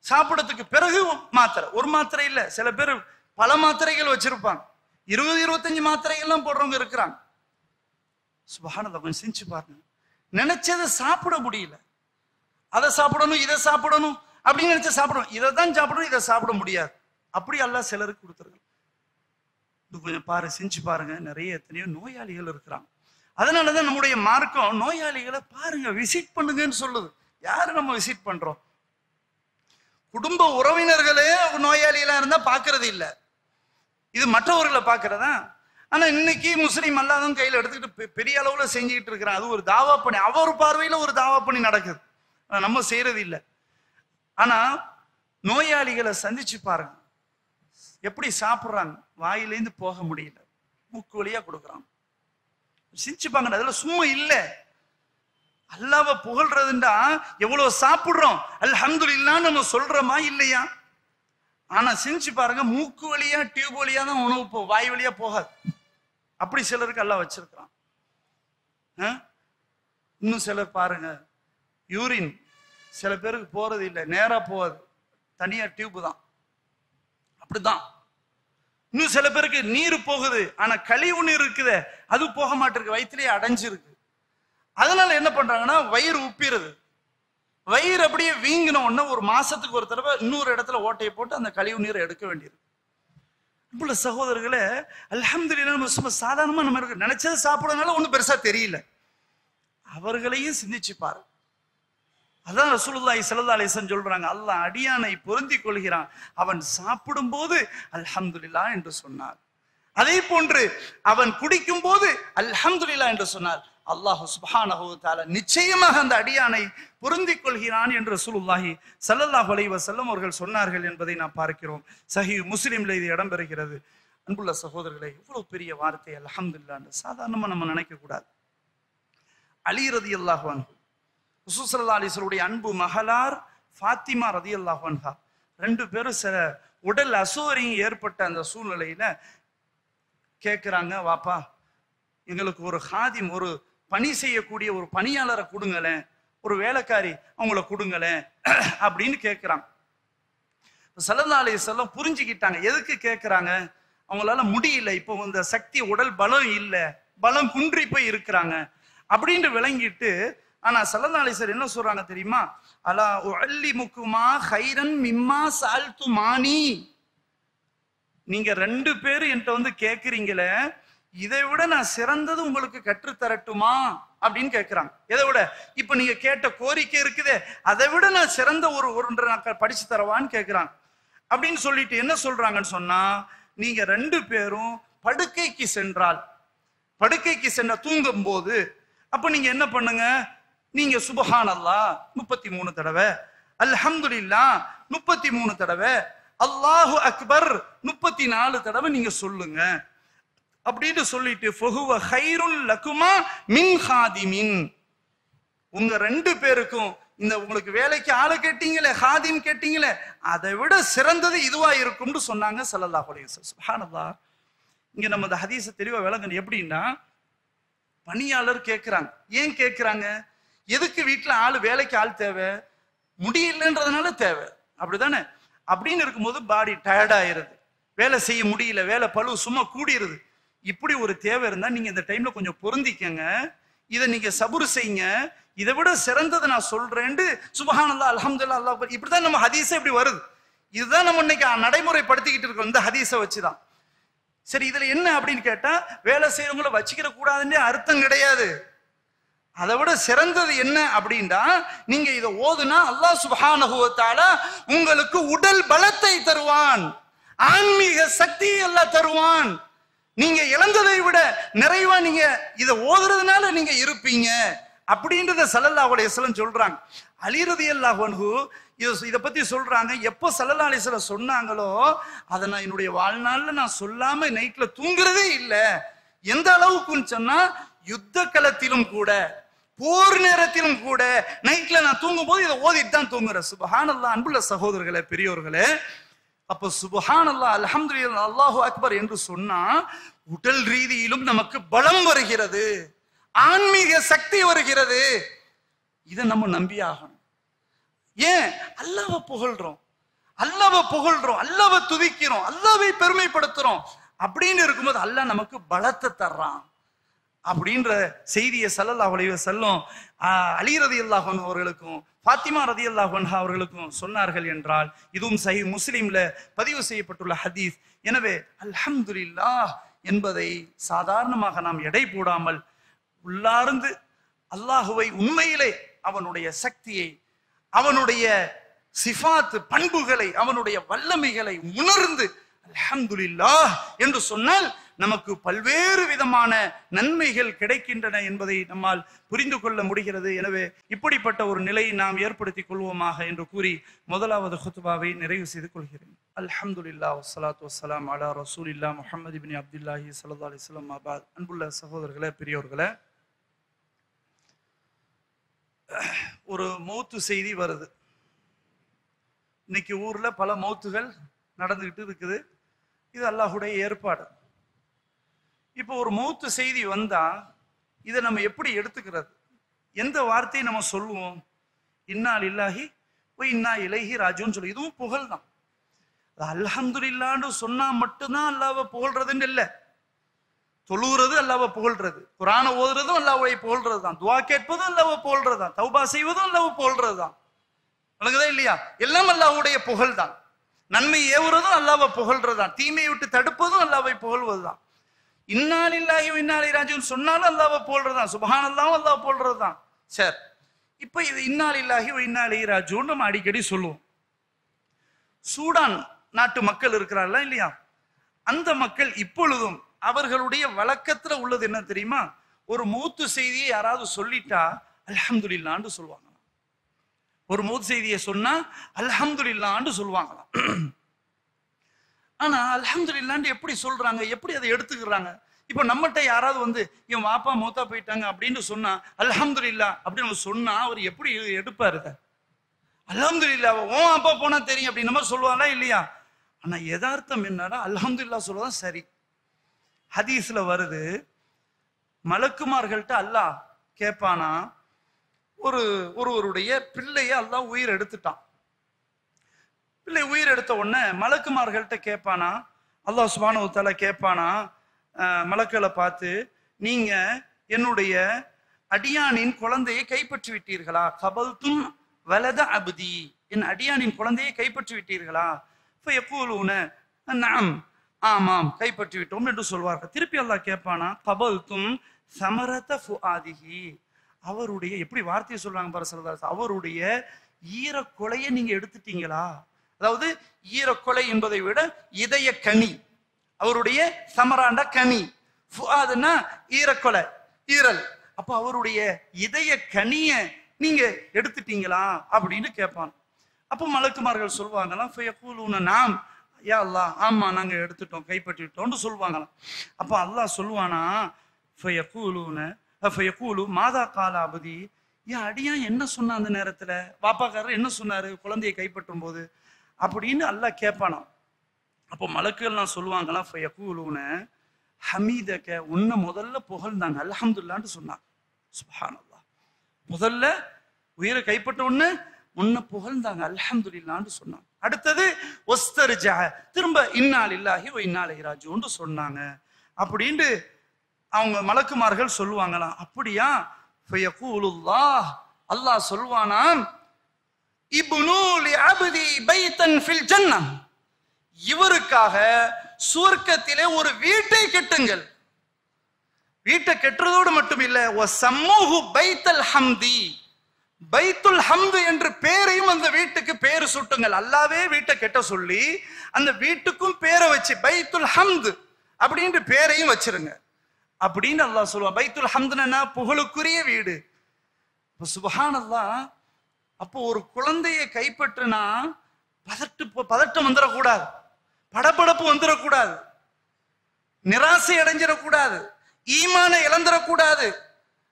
B: சாப்பிடறதுக்கு பிறகு மாத்திரை. ஒரு மாத்திரை இல்ல, சில பேர் பல மாத்திரைகள் வச்சிருப்பாங்க. 20-25 மாத்திரைகள்லாம் போடுறவங்க இருக்கிறாங்க. சுப்ஹானல்லாஹ். கொஞ்சம் சிந்திச்சு பாருங்க. நினைச்சதை சாப்பிட முடியல. அதை சாப்பிடணும், இதை சாப்பிடணும் அப்படின்னு நினைச்ச சாப்பிடணும், இதை தான் சாப்பிடணும், இதை சாப்பிட முடியாது. அப்படி அல்லாஹ் சிலருக்கு கொடுத்துருக்காங்க. கொஞ்சம் பாரு, சிந்திச்சு பாருங்க. நிறைய எத்தனையோ நோயாளிகள் இருக்கிறாங்க. அதனாலதான் நம்முடைய மார்க்கம் நோயாளிகளை பாருங்க, விசிட் பண்ணுங்கன்னு சொல்லுது. யாரு நம்ம விசிட் பண்றோம்? குடும்ப உறவினர்களே நோயாளிகளா இருந்தா பாக்குறது இல்ல, இது மற்றவர்களை பாக்குறதா? ஆனா இன்னைக்கு முஸ்லீம் அல்லாதவங்க கையில எடுத்துக்கிட்டு பெரிய அளவுல செஞ்சுக்கிட்டு இருக்கிறான். அது ஒரு தாவா பணி, அவர் பார்வையில ஒரு தாவா பணி நடக்குது, நம்ம செய்யறது இல்லை. ஆனா நோயாளிகளை சந்திச்சு பாருங்க, எப்படி சாப்பிடுறாங்க, வாயிலேருந்து போக முடியல, மூக்கு வழியா கொடுக்குறாங்க. சிரிச்சுப்பாங்க. அதுல சும்மா இல்ல, அல்லாஹ்வை புகழ்றதுண்டா எவ்வளவு சாப்பிடுறோம் அல்ஹம்துலில்லாஹ் நம்ம சொல்றோமா இல்லையா? ஆனா செஞ்சு பாருங்க, மூக்கு வழியா டியூப் வழியா தான் உணவு வாய் வழியா போகாது. அப்படி சிலருக்கு அல்லாஹ் வச்சிருக்கிறான். இன்னும் சிலர் பாருங்க, யூரின் சில பேருக்கு போறது இல்லை, நேரா போகாது, தனியா டியூப் தான். அப்படிதான். இன்னும் சில பேருக்கு நீர் போகுது, ஆனா கழிவு நீர் இருக்குதே அது போக மாட்டிருக்கு, வயிற்றுலயே அடைஞ்சிருக்கு. அதனால என்ன பண்றாங்கன்னா வயிறு உப்பிடுது. வயிறு அப்படியே வீங்கின உடனே ஒரு மாசத்துக்கு ஒரு தடவை இன்னொரு இடத்துல ஓட்டையை போட்டு அந்த கழிவு நீரை எடுக்க வேண்டியது. இப்ப சகோதரர்களே, அல்ஹம்துலில்லாஹ் நம்ம சும்மா சாதாரணமா நம்ம நினைச்சது சாப்பிடறதுனால ஒன்றும் பெருசா தெரியல. அவர்களையும் சிந்திச்சு பாரு. அதான் ரசூலுல்லாஹி ஸல்லல்லாஹு அலைஹி வஸல்லம் சொல்றாங்க, அல்லாஹ் அடியானை பொருந்திக் கொள்கிறான் அவன் சாப்பிடும் போது அல்ஹம்துலில்லாஹ் என்று சொன்னார். அதே போன்று அவன் குடிக்கும் போது அல்ஹம்துலில்லாஹ் என்று சொன்னார். அல்லாஹ் சுப்ஹானஹு வ தஆலா நிச்சயமாக அந்த அடியானை பொருந்திக் கொள்கிறான் என்று ரசூலுல்லாஹி ஸல்லல்லாஹு அலைஹி வஸல்லம் அவர்கள் சொன்னார்கள் என்பதை நாம் பார்க்கிறோம். சஹீஹ் முஸ்லிம்ல இது இடம்பெறுகிறது. அன்புள்ள சகோதரர்களே, இவ்வளவு பெரிய வார்த்தை அல்ஹம்துலில்லாஹ் சாதாரணமா நம்ம நினைக்க கூடாது. அலி ரலியல்லாஹு அன்ஹு, ரசூல் ஸல்லல்லாஹு அலைஹி வஸல்லம் உடைய அன்பு மகளார் ஃபாத்திமா ரலியல்லாஹு அன்ஹா, ரெண்டு பேரும் சில உடல் அசௌகரியம் ஏற்பட்ட அந்த சூழ்நிலையில கேட்கிறாங்க, வாப்பா எங்களுக்கு ஒரு ஹாதிம், ஒரு பணி செய்யக்கூடிய ஒரு பணியாளரை கொடுங்களேன், ஒரு வேலைக்காரி அவங்கள கொடுங்களேன் அப்படின்னு கேட்கிறாங்க. ஸல்லல்லாஹு அலைஹி வஸல்லம் புரிஞ்சுக்கிட்டாங்க எதுக்கு கேட்கிறாங்க. அவங்களால முடியல, இப்போ இந்த சக்தி உடல் பலம் இல்லை, பலம் குன்றி போய் இருக்கிறாங்க அப்படின்னு விளங்கிட்டு. ஆனா ஸல்லல்லாஹு அலைஹி வஸல்லம் என்ன சொல்றாங்க தெரியுமா? அலா உஅல்லிமுக்குமா கைரன் மிம்மா சஅல்துமானி, நீங்க ரெண்டு பேரும் என்கிட்ட வந்து கேட்கிறீங்களே, இதை விட நான் சிறந்தது உங்களுக்கு கற்றுத்தரட்டுமா அப்படின்னு கேட்கிறாங்க. எதை விட? இப்ப நீங்க கேட்ட கோரிக்கை இருக்குதே, அதை விட நான் சிறந்த ஒன்றரை நாட்கள் படிச்சு தரவான்னு கேட்கிறாங்க. அப்படின்னு சொல்லிட்டு என்ன சொல்றாங்கன்னு சொன்னா, நீங்க ரெண்டு பேரும் படுக்கைக்கு சென்ற தூங்கும் போது அப்ப நீங்க என்ன பண்ணுங்க, நீங்க சுப்ஹானல்லாஹ் 33 தடவை, அல்ஹம்துலில்லாஹ் 33 தடவை, அல்லாஹு அக்பர் 34 தடவை நீங்க சொல்லுங்க அப்படின்னு சொல்லிட்டு ஃபஹுவ கைருல் லகுமா மின் ஹாதிமின், உங்க ரெண்டு பேருக்கும் இந்த உங்களுக்கு வேலைக்கு ஆளு கேட்டீங்களே, ஹாதிம் கேட்டீங்களே, அதை விட சிறந்தது இதுவா இருக்கும்னு சொன்னாங்க ஸல்லல்லாஹு அலைஹி வஸல்லம். சுப்ஹானல்லாஹ். இங்க நம்ம இந்த ஹதீஸை தெளிவா விளங்கணும். எப்படின்னா, பணியாளர் கேட்கிறாங்க. ஏன் கேட்கிறாங்க? எதுக்கு வீட்டுல ஆளு, வேலைக்கு ஆள் தேவை, முடியலன்றதுனால தேவை, அப்படிதானே? அப்படின்னு இருக்கும்போது பாடி டயர்ட் ஆயிருது, வேலை செய்ய முடியல, வேலை பளு சும்மா கூடிருது. இப்படி ஒரு தேவை இருந்தா நீங்க இந்த டைம்ல கொஞ்சம் பொருந்திக்கங்க, இதை நீங்க சபுர் செய்யுங்க, இதை விட சிறந்ததை நான் சொல்றேன். சுப்ஹானல்லாஹ் அல்ஹம்துலில்லாஹ் அல்லாஹ் அக்பர், இப்படிதான் நம்ம ஹதீஸே இப்படி வருது. இதுதான் நம்ம இன்னைக்கு நடைமுறைப்படுத்திக்கிட்டு இருக்கோம் இந்த ஹதீஸை வச்சுதான். சரி, இதுல என்ன அப்படின்னு கேட்டா, வேலை செய்யறவங்களை வச்சுக்கிற கூடாதுன்னு அர்த்தம் கிடையாது. அதை விட சிறந்தது என்ன அப்படின்னா, நீங்க இதை ஓதுனா அல்லாஹ் சுப்ஹானஹு வ தஆலா உங்களுக்கு உடல் பலத்தை தருவான், ஆன்மீக சக்தியை அல்லாஹ் தருவான். நீங்க இழந்ததை விட நிறைவா நீங்க இதை ஓதுறதுனால நீங்க இருப்பீங்க அப்படின்றத ஸல்லல்லாஹு அலைஹி வஸல்லம் சொல்றாங்க. அலி ரலியல்லாஹு அன்ஹு இதை பத்தி சொல்றாங்க. எப்போ ஸல்லல்லாஹு அலைஹி வஸல்லம் சொன்னாங்களோ, அதை நான் என்னுடைய வாழ்நாள்ல நான் சொல்லாம நைட்ல தூங்குறதே இல்லை. எந்த அளவுக்குன்னு சொன்னா, யுத்த களத்திலும் கூட, போர் நேரத்திலும் கூட நைட்ல நான் தூங்கும் போது இதை ஓதிட்டு தான் தூங்குறேன். சுப்ஹானல்லாஹ். அன்புள்ள சகோதரர்களே, பெரியோர்களே, அப்ப சுப்ஹானல்லாஹ் அல்ஹம்துலில்லாஹ் அல்லாஹு அக்பர் என்று சொன்னா உடல் ரீதியிலும் நமக்கு பலம் வருகிறது, ஆன்மீக சக்தி வருகிறது. இதை நம்ம நம்பி ஆகணும். ஏன்? அல்லாஹ்வை புகழ்றோம், அல்லாஹ்வை துதிக்கிறோம், அல்லாஹ்வை பெருமைப்படுத்துறோம். அப்படின்னு இருக்கும்போது அல்லாஹ் நமக்கு பலத்தை தர்றான் அப்படின்ற செய்தியை ஸல்லல்லாஹு அலைஹி வஸல்லம் அலி ரலியல்லாஹு அன்ஹு அவர்களுக்கும் ஃபாத்திமா ரலியல்லாஹு அன்ஹா அவர்களுக்கும் சொன்னார்கள் என்றால், இதுவும் சஹீஹ் முஸ்லிம்ல பதிவு செய்யப்பட்டுள்ள ஹதீஸ். எனவே அல்ஹம்துலில்லாஹ் என்பதை சாதாரணமாக நாம் எடை போடாமல் உள்ளார்ந்து அல்லாஹுவை உண்மையிலே அவனுடைய சக்தியை, அவனுடைய சிஃபாத் பண்புகளை, அவனுடைய வல்லமைகளை உணர்ந்து அல்ஹம்துலில்லாஹ் என்று சொன்னால் நமக்கு பல்வேறு விதமான நன்மைகள் கிடைக்கின்றன என்பதை நம்மால் புரிந்து கொள்ள முடிகிறது. எனவே இப்படிப்பட்ட ஒரு நிலையை நாம் ஏற்படுத்திக் கொள்வோமாக என்று கூறி முதலாவது குத்பாவை நிறைவு செய்து கொள்கிறேன். அல்ஹம்துலில்லாஹ் வஸ்ஸலாத்து வஸ்ஸலாம் அலா ரசூலில்லாஹ் முஹம்மது இப்னு அப்துல்லாஹி ஸல்லல்லாஹு அலைஹி வஸல்லம். அன்பாத். அன்புள்ள சகோதரர்களே, பெரியோர்களே, ஒரு மௌத்து செய்தி வருது. இன்னைக்கு ஊர்ல பல மௌத்துகள் நடந்துகிட்டு இருக்குது. இது அல்லாஹுடைய ஏற்பாடு. இப்போ ஒரு மௌத்து செய்தி வந்தா இதை நம்ம எப்படி எடுத்துக்கிறது? எந்த வார்த்தையை நம்ம சொல்லுவோம்? இன்னா லில்லாஹி வ இன்னா இலைஹி ராஜிஊன் சொல்லி, இதுவும் புகழ் தான். அல்ஹம்துலில்லாஹ்னு சொன்னா மட்டும்தான் அல்லாஹ்வை புகழ்றதுன்னு இல்லை. தொழுகிறது அல்லாஹ்வை புகழ்றது, குர்ஆனை ஓதுறதும் அல்லாஹ்வை புகழ்றது தான், துஆ கேட்பதும் அல்லாஹ்வை புகழ்றது தான், தௌபா செய்வதும் அல்லாஹ்வை புகழ்றது தான். விளங்குதா இல்லையா? எல்லாம் அல்லாஹ்வுடைய புகழ் தான். நன்மை ஏவுறதும் அல்லாஹ்வை புகழ்றது தான், தீமையை விட்டு தடுப்பதும் அல்லாஹ்வை புகழ்வது தான். இன்னா லில்லாஹி வ இன்னா இலைஹி ராஜிஊன் சொன்னாலும் அல்லாஹ்வை புகழ்றது தான், சுப்ஹானல்லாஹ் அல்லாஹ் புகழ்றது தான். சரி, இப்போ இது இன்னா லில்லாஹி வ இன்னா இலைஹி ராஜிஊன் நம்ம அடிக்கடி சொல்லுவோம். சூடான் நாட்டு மக்கள் இருக்கிறார்களா இல்லையா? அந்த மக்கள் இப்பொழுதும் அவர்களுடைய வழக்கத்துல உள்ளது என்ன தெரியுமா? ஒரு மௌத்து செய்தியை யாராவது சொல்லிட்டா அல்ஹம்துலில்லாஹ்னு சொல்லுவாங்க. ஒரு மௌத்து செய்தியை சொன்னா அல்ஹம்துலில்லாஹ்னு சொல்லுவாங்களாம். ஆனா அல்ஹம்துலில்லாஹ்னு எப்படி சொல்றாங்க, எப்படி அதை எடுத்துக்கிறாங்க? இப்ப நம்மகிட்ட யாராவது வந்து என் வாப்பா மௌத்தா போயிட்டாங்க அப்படின்னு சொன்னா அல்ஹம்துலில்லாஹ் அப்படின்னு நம்ம சொன்னா அவர் எப்படி எடுப்பாரு? அல்ஹம்துலில்லாஹ் உன் அப்பா போனா தெரியும் அப்படின்னு நம்ம சொல்லுவாங்களா இல்லையா? ஆனா யதார்த்தம் என்னன்னா அல்ஹம்துலில்லாஹ் சொல்லதான் சரி. ஹதீஸ்ல வருது, மலக்குமார்கள்ட்ட அல்லாஹ் கேட்பானா, ஒருவருடைய பிள்ளைய அல்லாஹ் உயிர் எடுத்துட்டான். பிள்ளை உயிர் எடுத்த உடனே மலக்குமார்கள்ட்ட கேட்பானா, அல்லாஹ் சுப்ஹானஹு வ தஆலா கேட்பானா மலக்களை பார்த்து, நீங்க என்னுடைய அடியானின் குழந்தையை கைப்பற்றி விட்டீர்களா? கபல்தும் வலத அப்தி, என் அடியானின் குழந்தையை கைப்பற்றி விட்டீர்களா? ஃபயகூலூன நஅம், ஆமாம் கைப்பற்றி விட்டோம் என்று சொல்வார்கள். திருப்பி அல்லாஹ் கேட்பானா, கபல்தும் சமரத ஃபுஆதிஹி, அவருடைய எப்படி வார்த்தையை சொல்றாங்க பாரு ஸல்லல்லாஹு, அவருடைய ஈரக்கொலையை நீங்க எடுத்துட்டீங்களா? அதாவது ஈரக்கொலை என்பதை விட இதய கனி, அவருடைய சமராண்ட கனி, ஃபுஆதுன்னா ஈரக்கொலை, ஈரல். அப்ப அவருடைய இதய கனிய நீங்க எடுத்துட்டீங்களா அப்படின்னு கேட்பான். அப்போ மலக்குமார்கள் சொல்லுவாங்களாம், ஃபயகூலூன நாம், யா அல்லாஹ் ஆமா நாங்க எடுத்துட்டோம், கைப்பற்றிட்டோம்னு சொல்லுவாங்களாம். அப்ப அல்லாஹ் சொல்லுவானா, ஃபயகூலு மாதா கால அபதி, என் அடியான் என்ன சொன்ன அந்த நேரத்துல, பாப்பாக்காரர் என்ன சொன்னாரு குழந்தையை கைப்பற்றும் போது அப்படின்னு அல்லாஹ் கேட்பானா. அப்போ மலக்குகள் நான் சொல்லுவாங்களாம், ஃபயகூலூன ஹமீதக, உன்னை முதல்ல புகழ்ந்தாங்க, அல்ஹம்துலில்லாஹ்னு சொன்னாங்க. சுப்ஹானல்லாஹ், முதல்ல உயிரை கைப்பற்ற உடனே உன்னை புகழ்ந்தாங்க, அல்ஹம்துலில்லாஹ்னு சொன்னாங்க. அடுத்தது வஸ்தர்ஜா, திரும்ப இன்னா லில்லாஹி வ இன்னா இலைஹி ராஜிஊன் சொன்னாங்க அப்படின்ட்டு அவங்க மலக்குமார்கள் சொல்லுவாங்களாம். அப்படியா? ஃபயகூலுல்லாஹ், அல்லாஹ் சொல்வானாம், இப்னு லி அப்தி பைத்தன் ஃபில் ஜன்னah, இவருக்காக சுவர்க்கத்திலே ஒரு வீட்டை கட்டுங்கள். வீட்டை கட்டுறதோடு மட்டும் இல்ல, வஸம்முஹு பைத்தல் ஹம்தி, பைத்துல் ஹம்து என்று பேரையும் அந்த வீட்டுக்கு பேரு சூட்டுங்கள். அல்லாவே வீட்டை கெட்ட சொல்லி அந்த வீட்டுக்கும் பேரை வச்சு பைத்துல் ஹம்து அப்படின்ற பேரையும் வச்சிருங்க அப்படின்னு அல்லாஹ் சொல்லுவான். பைத்துல் ஹம்துன்னா புகழுக்குரிய வீடு. சுப்ஹானல்லாஹ். அப்போ ஒரு குழந்தையை கைப்பற்றினா பதட்டம் வந்துடக்கூடாது, படபடப்பு வந்துடக்கூடாது, நிராசை அடைஞ்சிடக்கூடாது, ஈமானை இழந்துடக்கூடாது.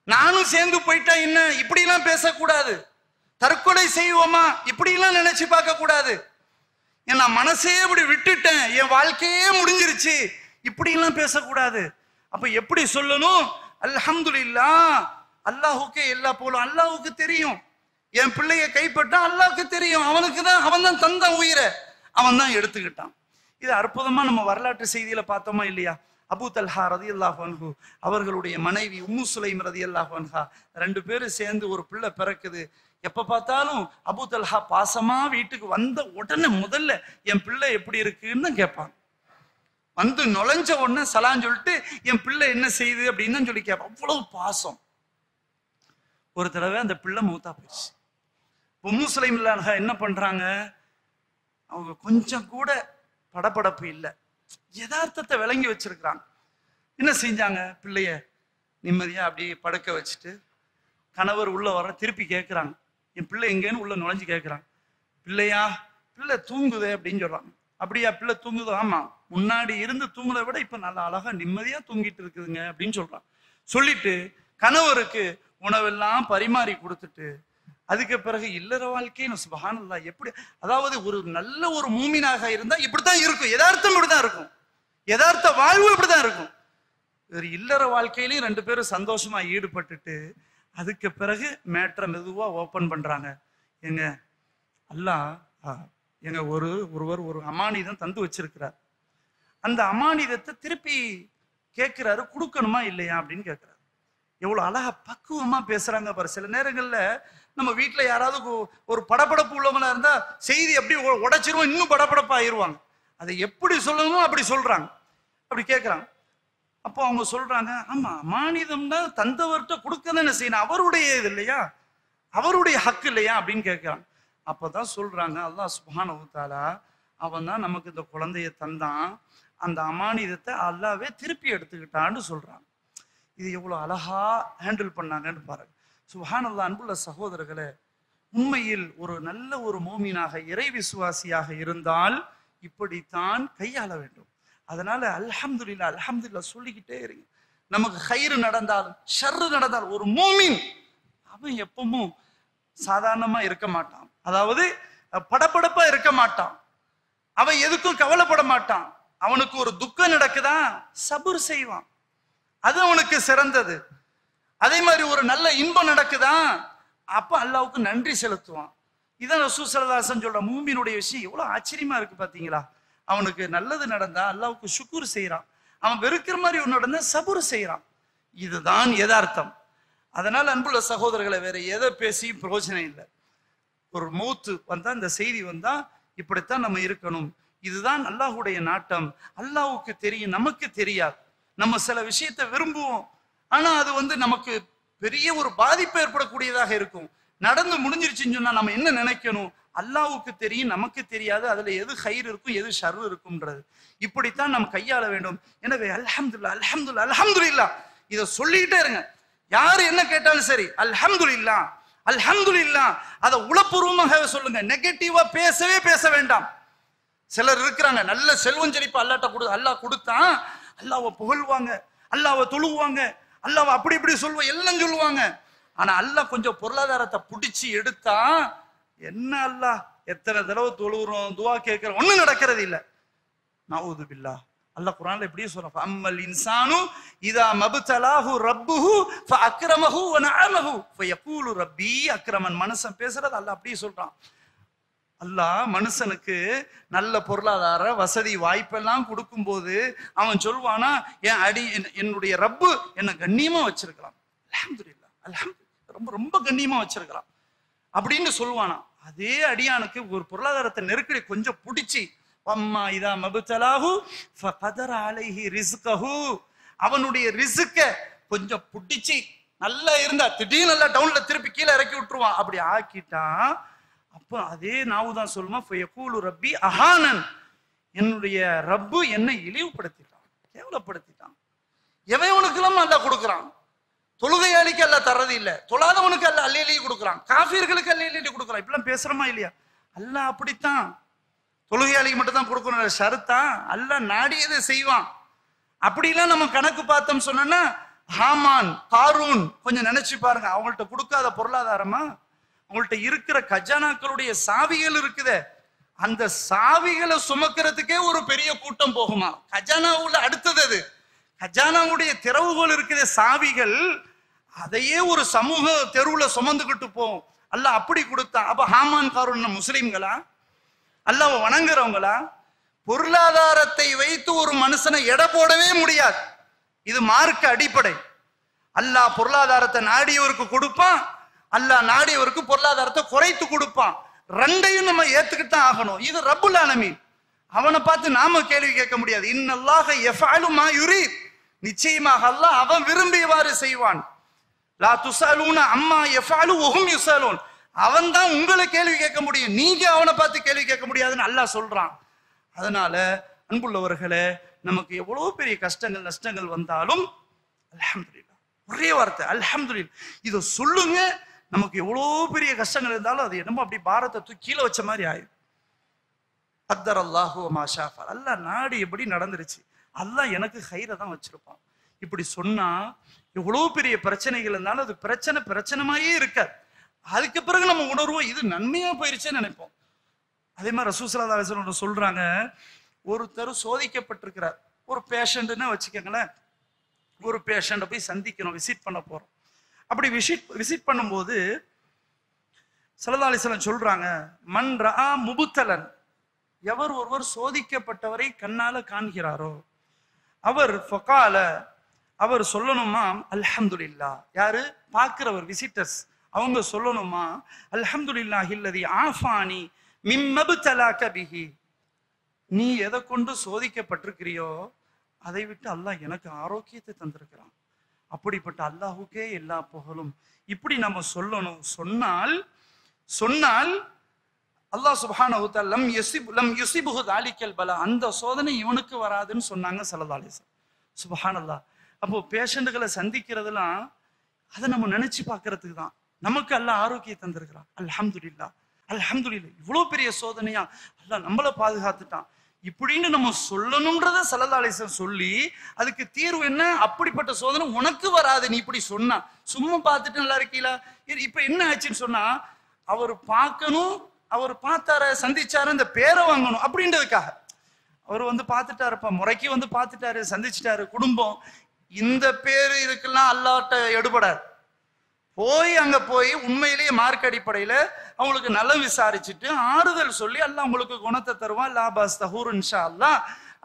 B: நானும் சேர்ந்து போயிட்டா என்ன இப்படி எல்லாம் பேசக்கூடாது, தற்கொலை செய்வோமா இப்படி எல்லாம் நினைச்சு பார்க்க கூடாது, நான் மனசே இப்படி விட்டுட்டேன், என் வாழ்க்கையே முடிஞ்சிருச்சு இப்படி எல்லாம் பேசக்கூடாது. அப்ப எப்படி சொல்லணும்? அல்ஹம்துலில்லாஹ், அல்லாஹுக்கே எல்லா போலும், அல்லாஹுக்கு தெரியும். என் பிள்ளைய கைப்பற்றா அல்லாஹுக்கு தெரியும், அவனுக்கு தான், அவன் தான் தந்தான் உயிரை, அவன் தான் எடுத்துக்கிட்டான். இது அற்புதமா நம்ம வரலாற்று செய்தியில பார்த்தோமா இல்லையா? அபூ தல்ஹா ரலியல்லாஹு அன்ஹு அவர்களுடைய மனைவி உம்மு சுலைம் ரலியல்லாஹு அன்ஹா, ரெண்டு பேரும் சேர்ந்து ஒரு பிள்ளை பிறக்குது. எப்ப பார்த்தாலும் அபூ தல்ஹா பாசமா வீட்டுக்கு வந்த உடனே முதல்ல என் பிள்ளை எப்படி இருக்குன்னு கேட்பான். வந்து நுழைஞ்ச உடனே சலான் சொல்லிட்டு என் பிள்ளை என்ன செய்யுது அப்படின்னு சொல்லி கேட்பான். அவ்வளவு பாசம். ஒரு தடவை அந்த பிள்ளை மௌத்தா போயிடுச்சு. உம்மு சுலைம் என்ன பண்றாங்க, அவங்க கொஞ்சம் கூட படபடப்பு இல்லை, யதார்த்தத்தை விளங்கி வச்சிருக்கிறாங்க. என்ன செஞ்சாங்க, பிள்ளைய நிம்மதியா அப்படியே படுக்க வச்சுட்டு கணவர் உள்ள வர திருப்பி கேட்கிறாங்க, என் பிள்ளை எங்கேன்னு உள்ள நுழைஞ்சு கேட்கிறாங்க. பிள்ளையா, பிள்ளை தூங்குதே அப்படின்னு சொல்றாங்க. அப்படியா பிள்ளை தூங்குதோ? ஆமா, முன்னாடி இருந்து தூங்குறத விட இப்ப நல்லா அழகா நிம்மதியா தூங்கிட்டு இருக்குதுங்க அப்படின்னு சொல்றான். சொல்லிட்டு கணவருக்கு உணவெல்லாம் பரிமாறி கொடுத்துட்டு அதுக்கு பிறகு இல்லற வாழ்க்கைன்னு சுப்ஹானல்லாஹ் எப்படி, அதாவது ஒரு நல்ல ஒரு மூமினாக இருந்தா இப்படித்தான் இருக்கும், யதார்த்தம் இப்படிதான் இருக்கும், யதார்த்த வாழ்வு இப்படிதான் இருக்கும். ஒரு இல்லற வாழ்க்கையிலையும் 2 பேரும் சந்தோஷமா ஈடுபட்டுட்டு அதுக்கு பிறகு மேட்ரை மெதுவா ஓபன் பண்றாங்க. எங்க அல்லாஹ் எங்க ஒருவர் ஒரு அமானிதம் தந்து வச்சிருக்கிறார், அந்த அமானிதத்தை திருப்பி கேட்கிறாரு, கொடுக்கணுமா இல்லையா அப்படின்னு கேட்கிறாரு. எவ்வளவு அழகா பக்குவமா பேசுறாங்க பாரு. சில நேரங்கள்ல நம்ம வீட்டுல யாராவது ஒரு படபடப்பு உள்ளவங்களா இருந்தா செய்தி எப்படி உடைச்சிருவோம், இன்னும் படபடப்பா ஆயிருவாங்க. அதை எப்படி சொல்லணுமோ அப்படி சொல்றாங்க, அப்படி கேட்கிறாங்க. அப்போ அவங்க சொல்றாங்க, ஆமா அமானிதம்னா தந்தவர்கிட்ட கொடுக்க தானே செய்யணும், அவருடைய இது இல்லையா, அவருடைய ஹக்கு இல்லையா அப்படின்னு கேட்கிறாங்க. அப்பதான் சொல்றாங்க, அல்லாஹ் சுப்ஹானஹு வ தஆலா அவன் தான் நமக்கு இந்த குழந்தைய தந்தான், அந்த அமானிதத்தை அல்லாவே திருப்பி எடுத்துக்கிட்டான்னு சொல்றாங்க. இது எவ்வளவு அழகா ஹேண்டில் பண்ணாங்கன்னு பாருங்க. சுப்ஹானல்லாஹ். அன்புள்ள சகோதரர்களே, உண்மையில் ஒரு நல்ல ஒரு மூமினாக இறை விசுவாசியாக இருந்தால் இப்படித்தான் கையாள வேண்டும். அதனால அல்ஹம்துலில்லாஹ் அல்ஹம்துலில்லாஹ் சொல்லிக்கிட்டே இருங்க. நமக்கு ஹைரு நடந்தாலும் ஷர்ரு நடந்தாலும் ஒரு மூமின் அவன் எப்பவும் சாதாரணமா இருக்க மாட்டான், அதாவது படபடப்பா இருக்க மாட்டான், அவன் எதுக்கும் கவலைப்பட மாட்டான். அவனுக்கு ஒரு துக்கம் நடக்குதா சபுர் செய்வான், அது அவனுக்கு சிறந்தது. அதே மாதிரி ஒரு நல்ல இன்பம் நடக்குதா அப்ப அல்லாஹ்வுக்கு நன்றி செலுத்துவான். இதான் ரசூல் ஸல்லல்லாஹு அலைஹி வஸல்லம் சொல்ற மூமினுடைய விஷயம் எவ்வளவு ஆச்சரியமா இருக்கு பாத்தீங்களா. அவனுக்கு நல்லது நடந்தா அல்லாஹ்வுக்கு ஷுக்ர் செய்யறான், அவன் வெறுக்கிற மாதிரி ஒன்று நடந்தா சபுர் செய்யறான். இதுதான் யதார்த்தம். அதனால அன்புள்ள சகோதரர்களை, வேற எதை பேசி பிரயோஜனம் இல்லை. ஒரு மௌத்து வந்தா, இந்த செய்தி வந்தா இப்படித்தான் நம்ம இருக்கணும், இதுதான் அல்லாஹ்வுடைய நாட்டம். அல்லாஹ்வுக்கு தெரியும், நமக்கு தெரியாது. நம்ம சில விஷயத்தை விரும்புவோம், ஆனா அது நமக்கு பெரிய ஒரு பாதிப்பு ஏற்படக்கூடியதாக இருக்கும். நடந்து முடிஞ்சிருச்சுன்னு சொன்னா நம்ம என்ன நினைக்கணும், அல்லாஹ்வுக்கு தெரியும், நமக்கு தெரியாது, அதுல எது ஹைர் இருக்கும் எது ஷர் இருக்கும்ன்றது. இப்படித்தான் நம்ம கையாள வேண்டும். எனவே அல்ஹம்துலில்லாஹ் அல்ஹம்துலில்லாஹ் அல்ஹம்துலில்லாஹ் இதை சொல்லிக்கிட்டே இருங்க. யாரு என்ன கேட்டாலும் சரி அல்ஹம்துலில்லாஹ் அல்ஹம்துலில்லாஹ், அதை உளப்பூர்வமாக சொல்லுங்க, நெகட்டிவா பேச வேண்டாம். சிலர் இருக்கிறாங்க, நல்ல செல்வம் செழிப்பு அல்லாஹ் கொடுத்தான், அல்லாஹ்வை புகழ்வாங்க, அல்லாஹ்வை தொழுவாங்க, அல்லாஹ்வை அப்படி இப்படி சொல்லுவாங்க, எல்லாம் சொல்லுவாங்க. ஆனா அல்லாஹ் கொஞ்சம் பொருளாதாரத்தை பிடிச்சி எடுத்தா என்ன, அல்லாஹ் எத்தனை தடவை தொழுகிறோம், துவா கேட்கிறோம், ஒண்ணும் நடக்கிறது இல்லை. நஊது பில்லாஹ். அல்லாஹ் குர்ஆன்ல இப்படியே சொல்றான், அம்மல் இன்சானு இதா மப்தலாஹு ரப்புஹு ஃபஅக்ரமஹு வ நஅமஹு ஃபயகூலு ரப்பி அக்ரமன். மனுஷன் பேசுறது அல்லாஹ் அப்படியே சொல்றான். அல்லாஹ் மனுஷனுக்கு நல்ல பொருளாதார வசதி வாய்ப்பெல்லாம் கொடுக்கும் போது அவன் சொல்வானா, என்னுடைய ரப்பு என்ன கண்ணியமா வச்சிருக்கலாம், அல்ஹம்துலில்லாஹ் அல்ஹம்துலில்லாஹ் ரொம்ப ரொம்ப கண்ணியமா வச்சிருக்கலாம் அப்படின்னு சொல்லுவானா. அதே அடியானுக்கு ஒரு பொருளாதாரத்தை நெருக்கடி கொஞ்சம் பிடிச்சி, அம்மா இதா மப்தலாஹு ஃபகதர அலைஹி ரிஸ்கஹு, அவனுடைய ரிஸ்க கொஞ்சம் பிடிச்சி நல்லா இருந்தா திடீர்னு நல்லா டவுன்ல திருப்பி கீழே இறக்கி விட்டுருவான். அப்படி ஆக்கிட்டான், அப்ப அதே நாவுதான் சொல்லுமா, ஃபயகூலு ரப்பி அஹானன், என்னுடைய ரப்பு என்னை இழிவுபடுத்திட்டான், கேவலப்படுத்திட்டான். எவனுக்கெல்லாம் அல்லாஹ் கொடுக்குறான், தொழுகையாளிக்கு அல்லாஹ் தர்றது இல்ல, தொழாதவனுக்கு அல்லாஹ் அல்லி கொடுக்குறான், காஃபிர்களுக்கு அல்லி கொடுக்குறான். இப்பெல்லாம் பேசுறமா இல்லையா? அல்லாஹ் அப்படித்தான், தொழுகையாளிக்கு மட்டும் தான் கொடுக்கணும் ஷருத்தான், அல்லாஹ் நாடியதை செய்வான். அப்படிலாம் நம்ம கணக்கு பார்த்தோம் சொன்னா, ஹாமான் காரூன் கொஞ்சம் நினைச்சு பாருங்க, அவங்கள்ட்ட கொடுக்காத பொருளாதாரமா, அவங்கள்ட்ட இருக்கிற கஜானாக்களுடைய சாவிகள் இருக்குதே, அந்த சாவிகளை சுமக்கிறதுக்கே ஒரு பெரிய கூட்டம் போகுமா. கஜானாவுல அடுத்தது அது, கஜானாவுடைய திறவுகோல் இருக்குதே சாவிகள், அதையே ஒரு சமூக தெருவுல சுமந்துகிட்டு போகும். அல்லாஹ் அப்படி கொடுத்தான். அப்ப ஹாமான் காரூன் முஸ்லிம்களா, அல்லாஹ்வை வணங்குறவங்களா? பொருளாதாரத்தை வைத்து ஒரு மனுஷனை எடை போடவே முடியாது. இது மார்க்க அடிப்படை. அல்லாஹ் பொருளாதாரத்தை நாடியவருக்கு கொடுப்பான், அல்லாஹ் நாடியவருக்கு பொருளாதாரத்தை குறைத்து கொடுப்பான். ரெண்டையும் நம்ம ஏத்துக்கிட்டு தான் ஆகணும். இது ரப்புல் ஆலமீன், அவனை பார்த்து நாம கேள்வி கேட்க முடியாது. இன்னல்லாஹ யஃஅலு மா யுரீத், நிச்சயமாக அல்லாஹ் அவன் விரும்பியவாறு செய்வான். லா துஸஅலூன அம்மா யஃஅலு வஹும் யுஸஅலூன், அவன் தான் உங்களை கேள்வி கேட்க முடியும், நீங்க அவனை பார்த்து கேள்வி கேட்க முடியாதுன்னு அல்லாஹ் சொல்றான். அதனால அன்புள்ளவர்களே, நமக்கு எவ்வளவு பெரிய கஷ்டங்கள் நஷ்டங்கள் வந்தாலும் அல்ஹம்துலில்லாஹ், ஒரே வார்த்தை அல்ஹம்துலில்லாஹ் இதை சொல்லுங்க. நமக்கு எவ்வளவு பெரிய கஷ்டங்கள் இருந்தாலும் அது என்னமோ அப்படி பாரத்தை தூக்கி கீழே வச்ச மாதிரி ஆயிடும். கத்தர் அல்லாஹு வ மா ஷா ஃபஅல், அல்லாஹ் நாடி எப்படி நடந்துருச்சு, அல்லாஹ் எனக்கு ஹைரை தான் வச்சிருப்பான். இப்படி சொன்னா எவ்வளவு பெரிய பிரச்சனைகள் இருந்தாலும் அது பிரச்சனைமாயே இருக்காது. அதுக்கு பிறகு நம்ம உணர்வோம் இது நன்மையா போயிருச்சேன்னு நினைப்போம். அதே மாதிரி ரசூல் ஸல்லல்லாஹு அலைஹி வஸல்லம் சொல்றாங்க, ஒருத்தர் சோதிக்கப்பட்டிருக்கிறார். ஒரு பேஷண்ட்னு வச்சுக்கோங்களேன், ஒரு பேஷண்ட்டை போய் சந்திக்கணும், விசிட் பண்ண போறோம். அப்படி விசிட் பண்ணும்போது ஸல்லல்லாஹு அலைஹி வஸல்லம் சொல்றாங்க, மன் ரஆ முபுத்தலன், எவர் ஒருவர் சோதிக்கப்பட்டவரை கண்ணால காண்கிறாரோ அவர் ஃபகால, அவர் சொல்லணுமா அல்ஹம்துலில்லாஹ். யாரு? பார்க்கிறவர், விசிட்டர்ஸ், அவங்க சொல்லணுமா அல்ஹம்துலில்லாஹில்லதி ஆஃபானி மிம்மப்தலாக பிஹி, நீ எதை கொண்டு சோதிக்கப்பட்டிருக்கிறியோ அதை விட்டு அல்லாஹ் எனக்கு ஆரோக்கியத்தை தந்திருக்கிறான். அப்படிப்பட்ட அல்லாஹுக்கே எல்லா புகழும். இப்படி நம்ம சொல்லணும். சொன்னால் அல்லாஹ் சுப்ஹானஹு வ தஆலா லம் யுஸிபுஹு தாலிகல் பலா, அந்த சோதனை இவனுக்கு வராதுன்னு சொன்னாங்க ஸல்லல்லாஹு அலைஹி வஸல்லம். சுப்ஹானல்லாஹ். அப்போ பேஷண்ட்டுகளை சந்திக்கிறதுலாம் அதை நம்ம நினைச்சு பார்க்கறதுக்கு தான். நமக்கு அல்லாஹ் ஆரோக்கியம் தந்திருக்கிறான். அல்ஹம்துலில்லாஹ், அல்ஹம்துலில்லாஹ். இவ்வளவு பெரிய சோதனையா அல்லாஹ் நம்மளை பாதுகாத்துட்டான் இப்படின்னு நம்ம சொல்லணும்ன்றத ஸல்லல்லாஹு அலைஹி வஸல்லம் சொல்லி, அதுக்கு தீர்வு என்ன? அப்படிப்பட்ட சோதனை உனக்கு வராது நீ இப்படி சொன்னா. சும்மா பார்த்துட்டு நல்லா இருக்கீங்களா? இப்ப என்ன ஆச்சுன்னு சொன்னா, அவர் பார்க்கணும், அவர் பார்த்தார சந்திச்சாரு, இந்த பேரை வாங்கணும் அப்படின்றதுக்காக அவர் வந்து பார்த்துட்டாருப்பா, முறைக்கு வந்து பார்த்துட்டாரு, சந்திச்சுட்டாரு, குடும்பம், இந்த பேரு இதுக்கெல்லாம் அல்லாஹ்ட்ட எடுபடாது. அங்க போய் உண்மையிலேயே மார்க் அடிப்படையில அவங்களுக்கு நலம் விசாரிச்சுட்டு ஆறுதல் சொல்லி அல்லாஹ் உங்களுக்கு குணத்தை தருவான். லாபாஸ் தஹூர் இன்ஷா அல்லாஹ்.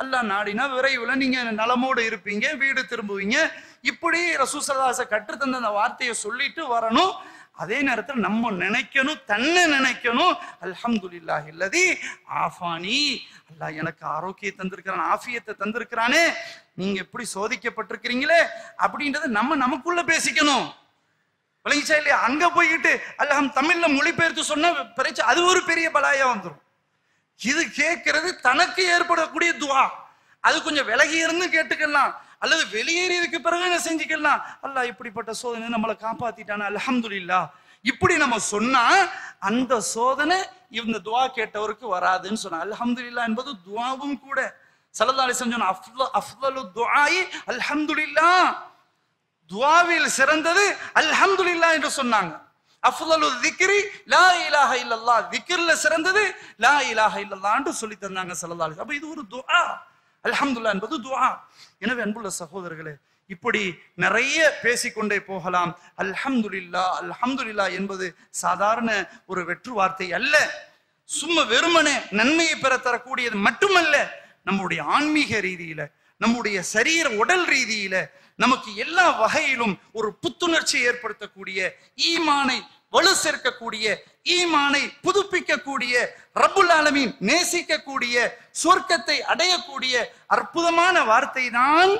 B: அல்லாஹ் நாடினா விரைவில் நீங்க நலமோடு இருப்பீங்க, வீடு திரும்புவீங்க. இப்படி ரசூல் ஸல்லல்லாஹு அலைஹி வஸல்லம் கற்றுத்தந்த அந்த வார்த்தையை சொல்லிட்டு வரணும். அதே நேரத்தில் நம்ம நினைக்கணும், தன்னை நினைக்கணும், அல்ஹம்துலில்லாஹில்லதி ஆஃபானி, அல்லாஹ் எனக்கு ஆரோக்கியம் தந்திருக்கிறான், ஆஃபியத்தை தந்திருக்கிறானே, நீங்க எப்படி சோதிக்கப்பட்டிருக்கிறீங்களே அப்படின்றத நம்ம நமக்குள்ள பேசிக்கணும். விளங்கிச்சா இல்லையா? அங்க போய்கிட்டு தமிழ்ல மொழிபெயர்த்து சொன்ன பிரச்சனை, அது ஒரு பெரிய பலாயா வந்துடும். இது கேட்கறது தனக்கு ஏற்படக்கூடிய துவா. அது கொஞ்சம் விலகி இருந்து கேட்டுக்கலாம், அல்லது வெளியேறியதுக்கு பிறகு என்ன செஞ்சுக்கலாம். அல்லாஹ் இப்படிப்பட்ட சோதனை நம்மளை காப்பாத்திட்டான அல்ஹம்துலில்லாஹ். இப்படி நம்ம சொன்னா அந்த சோதனை இந்த துவா கேட்டவருக்கு வராதுன்னு சொன்னா. அல்ஹம்துலில்லாஹ் என்பது துவாவும் கூட. ஸல்லல்லாஹு அலைஹி வஸல்லம் சொன்ன அஃதலு துஆஇ அல்ஹம்துலில்லாஹ், துஆவில் சிறந்தது அல்ஹம்துலில்லாஹ் என்று சொன்னாங்க. அஃதலு ذிக்ரி லா இலாஹ இல்லல்லாஹ், திக்ர்ல சிறந்தது லா இலாஹ இல்லல்லாஹ் என்று சொல்லி தந்தாங்க ஸல்லல்லாஹு அலைஹி வஸல்லம். அப்ப இது ஒரு துஆ. அல்ஹம்துலில்லாஹ் என்பது துஆ. எனவே அன்புள்ள சகோதரர்களே, இப்படி நிறைய பேசிக்கொண்டே போகலாம். அல்ஹம்துலில்லாஹ், அல்ஹம்துலில்லாஹ் என்பது சாதாரண ஒரு வெற்று வார்த்தை அல்ல. சும்மா வெறுமனே நன்மையை பெற தரக்கூடியது மட்டுமல்ல, நம்முடைய ஆன்மீக ரீதியில, நம்முடைய சரீர உடல் ரீதியில, நமக்கு எல்லா வகையிலும் ஒரு புத்துணர்ச்சி ஏற்படுத்தக்கூடிய, ஈமானை வலு சேர்க்கக்கூடிய, ஈமானை புதுப்பிக்கக்கூடிய, ரப்புல் ஆலமீன் நேசிக்கக்கூடிய, சொர்க்கத்தை அடையக்கூடிய அற்புதமான வார்த்தை தான்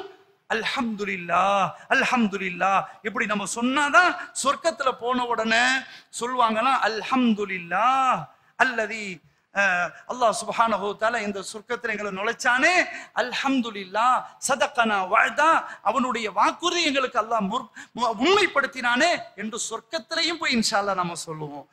B: அல்ஹம்துலில்லாஹ். அல்ஹம்துலில்லாஹ் இப்படி நம்ம சொன்னாதான் சொர்க்கத்துல போன உடனே சொல்லுவாங்கன்னா அல்ஹம்துலில்லாஹ் அல்லதி அல்லாஹ் சுப்ஹானஹு வ தஆலா இந்த சொர்க்கத்தில் எங்களை நுழைச்சானே, அல்ஹம்துலில்லாஹ் சதகனா வஅதா, அவனுடைய வாக்குறுதி எங்களுக்கு அல்லாஹ் உண்மைப்படுத்தினானே என்று சொர்க்கத்திலையும் போய் இன்ஷா அல்லாஹ் நாம சொல்லுவோம்.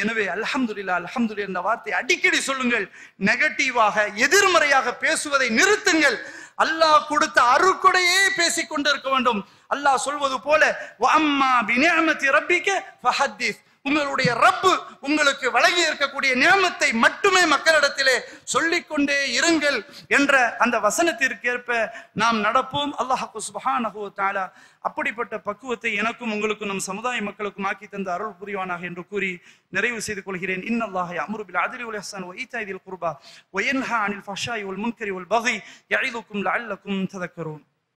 B: எனவே அல்ஹம்துலில்லாஹ், அல்ஹம்துலில்லாஹ் இந்த வார்த்தை அடிக்கடி சொல்லுங்கள். நெகட்டிவாக எதிர்மறையாக பேசுவதை நிறுத்துங்கள். அல்லாஹ் கொடுத்த அருட்கொடையே பேசிக் கொண்டிருக்க வேண்டும். அல்லாஹ் சொல்வது போல வஅம்மா பிநிஅமதி ரப்பிக ஃபஹத்திஸ், உங்களுடைய ரப்பு உங்களுக்கு வழங்கி இருக்கக்கூடிய நியமத்தை மட்டுமே மக்களிடத்திலே சொல்லிக்கொண்டே இருங்கள் என்ற அந்த வசனத்திற்கேற்ப நாம் நடப்போம். அல்லாஹ் சுப்ஹானஹு வ தஆலா அப்படிப்பட்ட பக்குவத்தை எனக்கும் உங்களுக்கும் நம் சமுதாய மக்களுக்கும் ஆக்கி தந்த அருள் புரிவானாக என்று கூறி நிறைவு செய்து கொள்கிறேன். இன்னல்லாஹ யஅமுரு பில் அத்லி வல் இஹ்சான் வ ஈதாஇ தில் குர்பா வ யன்ஹா அனில் ஃபஹ்ஷாஇ வல் முன்கரி வல் பகி யஇதுக்கும் லஅல்லக்கும் ததக்கரூன்.